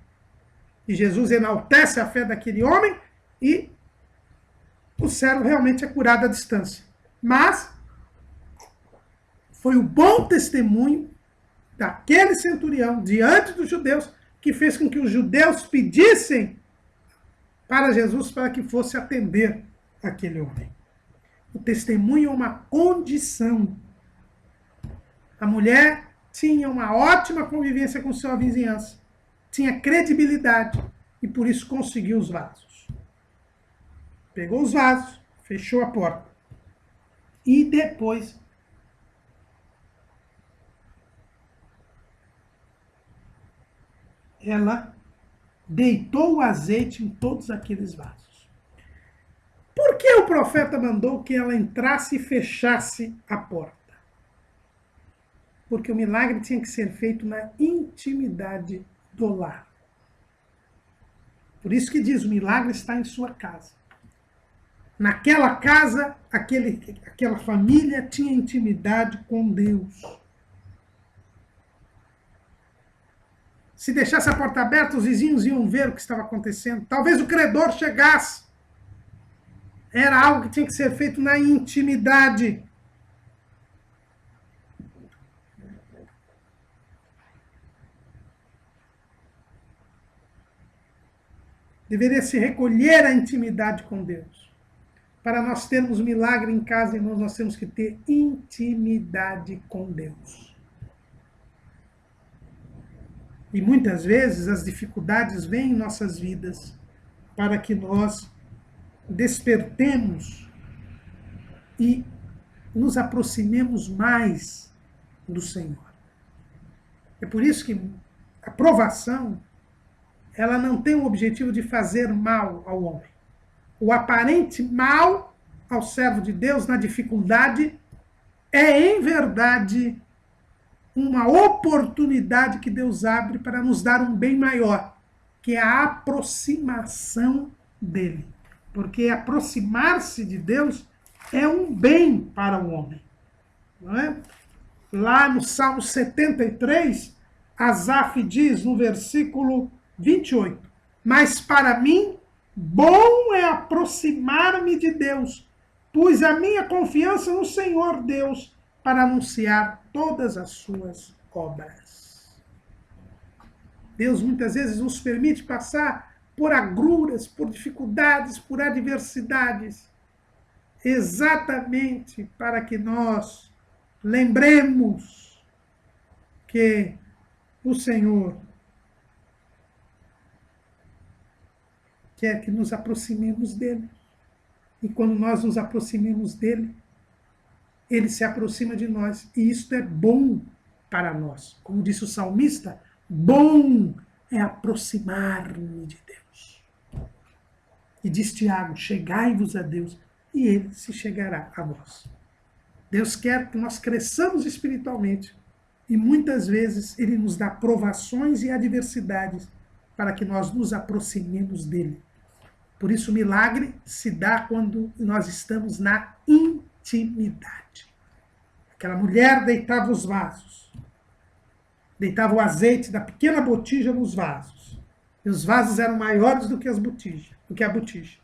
E Jesus enaltece a fé daquele homem e o servo realmente é curado à distância. Mas foi o bom testemunho daquele centurião diante dos judeus que fez com que os judeus pedissem para Jesus para que fosse atender aquele homem. O testemunho é uma condição. A mulher tinha uma ótima convivência com sua vizinhança, tinha credibilidade e por isso conseguiu os vasos. Pegou os vasos, fechou a porta e depois ela deitou o azeite em todos aqueles vasos. Por que o profeta mandou que ela entrasse e fechasse a porta? Porque o milagre tinha que ser feito na intimidade do lar. Por isso que diz, o milagre está em sua casa. Naquela casa, aquela família tinha intimidade com Deus. Se deixasse a porta aberta, os vizinhos iam ver o que estava acontecendo. Talvez o credor chegasse. Era algo que tinha que ser feito na intimidade. Deveria se recolher a intimidade com Deus. Para nós termos milagre em casa, irmãos, nós temos que ter intimidade com Deus. E muitas vezes as dificuldades vêm em nossas vidas para que nós despertemos e nos aproximemos mais do Senhor. É por isso que a provação, ela não tem o objetivo de fazer mal ao homem. O aparente mal ao servo de Deus na dificuldade é, em verdade, uma oportunidade que Deus abre para nos dar um bem maior, que é a aproximação dele. Porque aproximar-se de Deus é um bem para o homem. Não é? Lá no Salmo 73, Asaf diz no versículo 28, mas para mim, bom é aproximar-me de Deus, pus a minha confiança no Senhor Deus para anunciar todas as suas obras. Deus muitas vezes nos permite passar por agruras, por dificuldades, por adversidades, exatamente para que nós lembremos que o Senhor quer que nos aproximemos dele. E quando nós nos aproximemos dele, ele se aproxima de nós. E isto é bom para nós. Como disse o salmista, bom é aproximar-me de Deus. E diz Tiago, chegai-vos a Deus, e ele se chegará a vós. Deus quer que nós cresçamos espiritualmente. E muitas vezes ele nos dá provações e adversidades para que nós nos aproximemos dele. Por isso o milagre se dá quando nós estamos na intimidade. Aquela mulher deitava os vasos. Deitava o azeite da pequena botija nos vasos. E os vasos eram maiores do que a botija.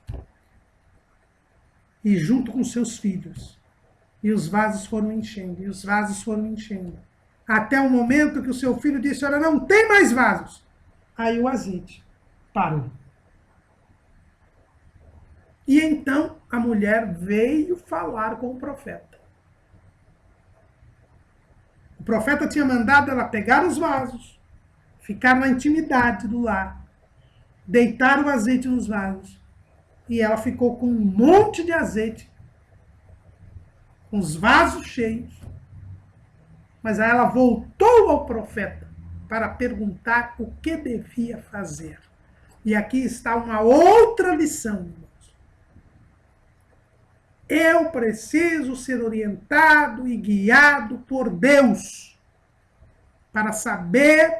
E junto com seus filhos. E os vasos foram enchendo. E os vasos foram enchendo. Até o momento que o seu filho disse, olha, não tem mais vasos. Aí o azeite parou. E então a mulher veio falar com o profeta. O profeta tinha mandado ela pegar os vasos, ficar na intimidade do lar, deitar o azeite nos vasos. E ela ficou com um monte de azeite, com os vasos cheios. Mas aí ela voltou ao profeta para perguntar o que devia fazer. E aqui está uma outra lição. Eu preciso ser orientado e guiado por Deus para saber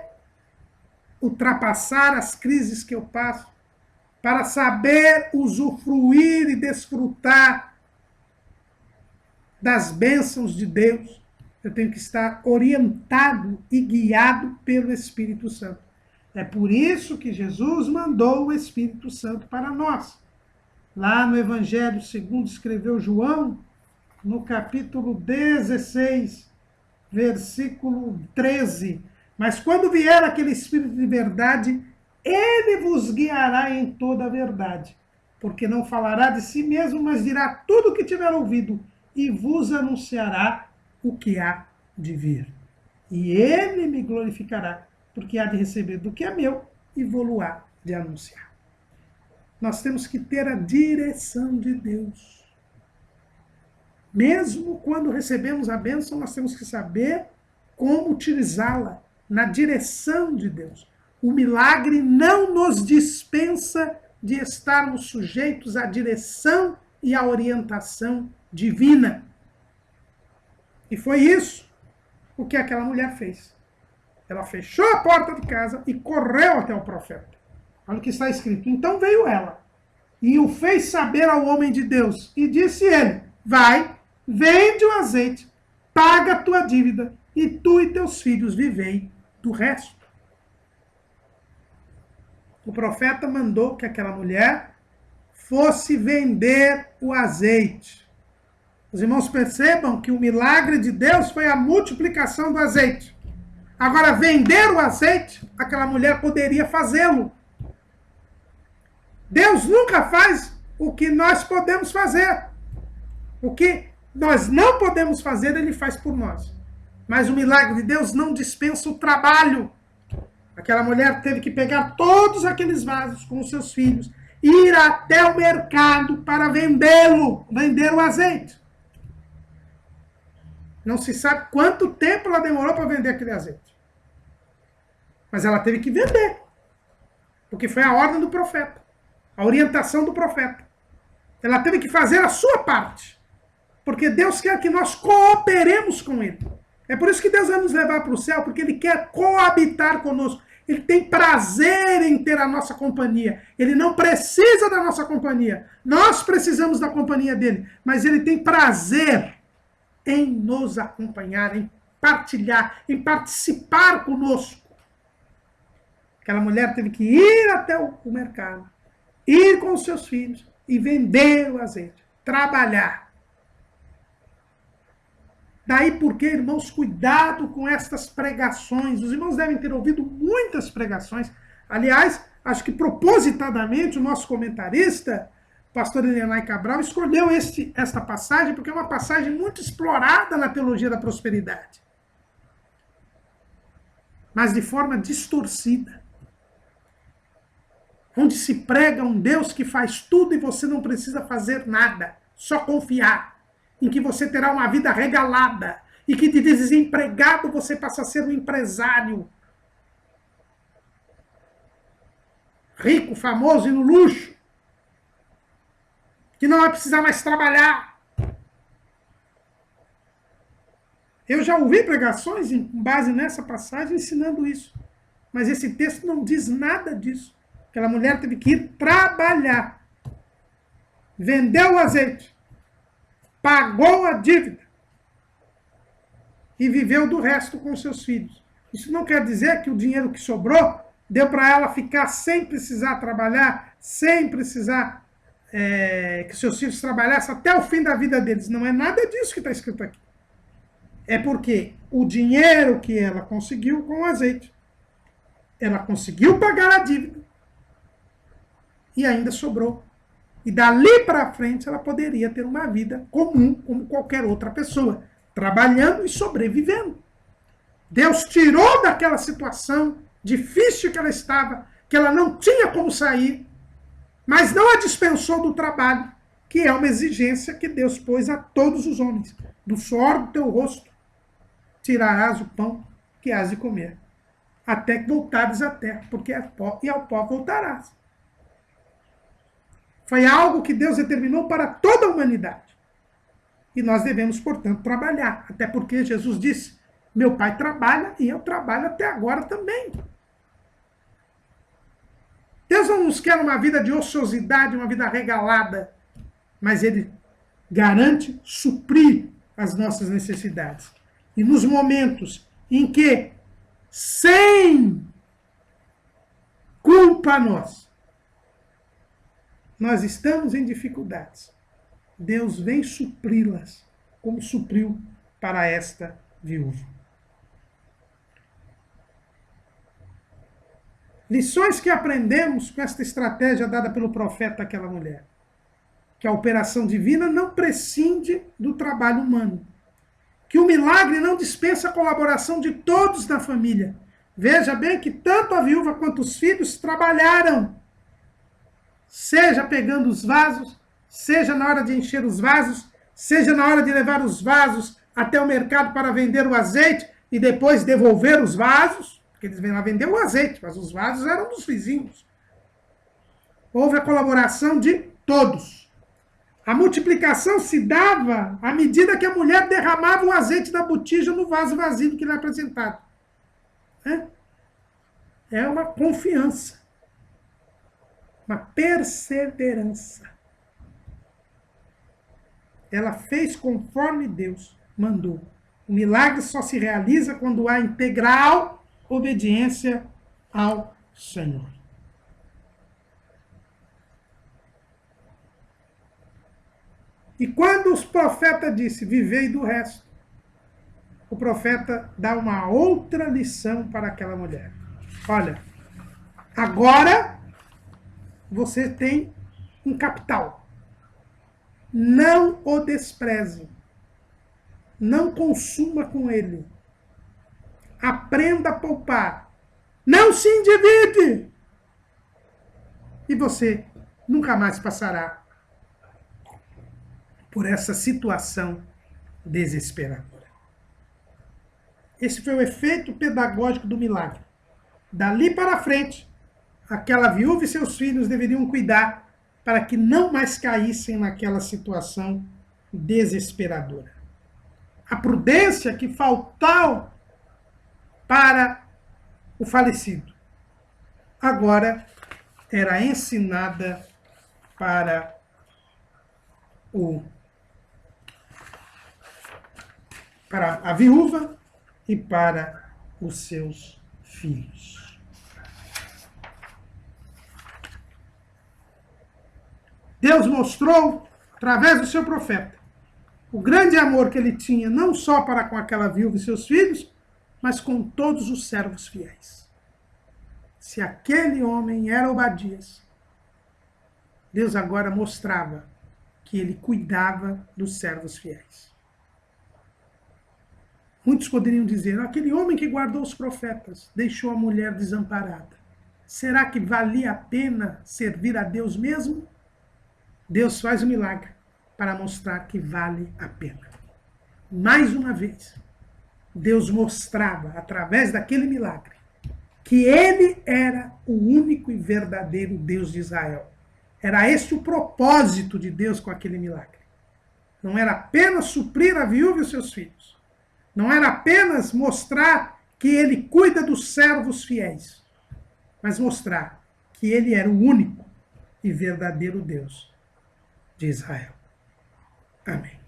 ultrapassar as crises que eu passo, para saber usufruir e desfrutar das bênçãos de Deus. Eu tenho que estar orientado e guiado pelo Espírito Santo. É por isso que Jesus mandou o Espírito Santo para nós. Lá no Evangelho segundo escreveu João, no capítulo 16, versículo 13. Mas quando vier aquele Espírito de verdade, ele vos guiará em toda a verdade. Porque não falará de si mesmo, mas dirá tudo o que tiver ouvido e vos anunciará o que há de vir. E ele me glorificará, porque há de receber do que é meu e vou-lo-á de anunciar. Nós temos que ter a direção de Deus. Mesmo quando recebemos a bênção, nós temos que saber como utilizá-la na direção de Deus. O milagre não nos dispensa de estarmos sujeitos à direção e a orientação divina. E foi isso o que aquela mulher fez. Ela fechou a porta de casa e correu até o profeta. Olha o que está escrito. Então veio ela e o fez saber ao homem de Deus. E disse ele, vai, vende o azeite, paga a tua dívida, e tu e teus filhos vivei do resto. O profeta mandou que aquela mulher fosse vender o azeite. Os irmãos percebam que o milagre de Deus foi a multiplicação do azeite. Agora, vender o azeite, aquela mulher poderia fazê-lo. Deus nunca faz o que nós podemos fazer. O que nós não podemos fazer, ele faz por nós. Mas o milagre de Deus não dispensa o trabalho. Aquela mulher teve que pegar todos aqueles vasos com os seus filhos, ir até o mercado para vendê-lo, vender o azeite. Não se sabe quanto tempo ela demorou para vender aquele azeite. Mas ela teve que vender. Porque foi a ordem do profeta. A orientação do profeta. Ela teve que fazer a sua parte. Porque Deus quer que nós cooperemos com Ele. É por isso que Deus vai nos levar para o céu, porque Ele quer coabitar conosco. Ele tem prazer em ter a nossa companhia. Ele não precisa da nossa companhia. Nós precisamos da companhia dele. Mas Ele tem prazer em nos acompanhar, em partilhar, em participar conosco. Aquela mulher teve que ir até o mercado, ir com os seus filhos e vender o azeite, trabalhar. Daí porque, irmãos, cuidado com estas pregações. Os irmãos devem ter ouvido muitas pregações. Aliás, acho que propositadamente o nosso comentarista, pastor Elianai Cabral, escolheu esta passagem porque é uma passagem muito explorada na teologia da prosperidade. Mas de forma distorcida. Onde se prega um Deus que faz tudo e você não precisa fazer nada, só confiar. Em que você terá uma vida regalada, e que de desempregado você passa a ser um empresário. Rico, famoso e no luxo. Que não vai precisar mais trabalhar. Eu já ouvi pregações com base nessa passagem ensinando isso. Mas esse texto não diz nada disso. Aquela mulher teve que ir trabalhar. Vendeu o azeite. Pagou a dívida. E viveu do resto com seus filhos. Isso não quer dizer que o dinheiro que sobrou deu para ela ficar sem precisar trabalhar, sem precisar que seus filhos trabalhassem até o fim da vida deles. Não é nada disso que está escrito aqui. É porque o dinheiro que ela conseguiu com o azeite, ela conseguiu pagar a dívida e ainda sobrou. E dali para frente ela poderia ter uma vida comum, como qualquer outra pessoa, trabalhando e sobrevivendo. Deus tirou daquela situação difícil que ela estava, que ela não tinha como sair, mas não a dispensou do trabalho, que é uma exigência que Deus pôs a todos os homens. Do suor do teu rosto tirarás o pão que hás de comer, até que voltares à terra, porque é pó, e ao pó voltarás. Foi algo que Deus determinou para toda a humanidade. E nós devemos, portanto, trabalhar. Até porque Jesus disse, meu Pai trabalha e eu trabalho até agora também. Deus não nos quer uma vida de ociosidade, uma vida regalada. Mas Ele garante suprir as nossas necessidades. E nos momentos em que, sem culpa nossa, nós estamos em dificuldades, Deus vem supri-las, como supriu para esta viúva. Lições que aprendemos com esta estratégia dada pelo profeta àquela mulher. Que a operação divina não prescinde do trabalho humano. Que o milagre não dispensa a colaboração de todos na família. Veja bem que tanto a viúva quanto os filhos trabalharam. Seja pegando os vasos, seja na hora de encher os vasos, seja na hora de levar os vasos até o mercado para vender o azeite e depois devolver os vasos, porque eles vêm lá vender o azeite, mas os vasos eram dos vizinhos. Houve a colaboração de todos. A multiplicação se dava à medida que a mulher derramava o azeite da botija no vaso vazio que lhe é apresentado. É uma confiança, uma perseverança. Ela fez conforme Deus mandou. O milagre só se realiza quando há integral obediência ao Senhor. E quando os profetas disse, vivei do resto, o profeta dá uma outra lição para aquela mulher. Olha, agora você tem um capital. Não o despreze. Não consuma com ele. Aprenda a poupar. Não se endivide. E você nunca mais passará por essa situação desesperadora. Esse foi o efeito pedagógico do milagre. Dali para frente, aquela viúva e seus filhos deveriam cuidar para que não mais caíssem naquela situação desesperadora. A prudência que faltou para o falecido, agora era ensinada para a viúva e para os seus filhos. Deus mostrou, através do seu profeta, o grande amor que ele tinha, não só para com aquela viúva e seus filhos, mas com todos os servos fiéis. Se aquele homem era Obadias, Deus agora mostrava que ele cuidava dos servos fiéis. Muitos poderiam dizer, aquele homem que guardou os profetas, deixou a mulher desamparada. Será que valia a pena servir a Deus mesmo? Deus faz o milagre para mostrar que vale a pena. Mais uma vez, Deus mostrava, através daquele milagre, que ele era o único e verdadeiro Deus de Israel. Era este o propósito de Deus com aquele milagre. Não era apenas suprir a viúva e os seus filhos. Não era apenas mostrar que ele cuida dos servos fiéis, mas mostrar que ele era o único e verdadeiro Deus de Israel. Amém.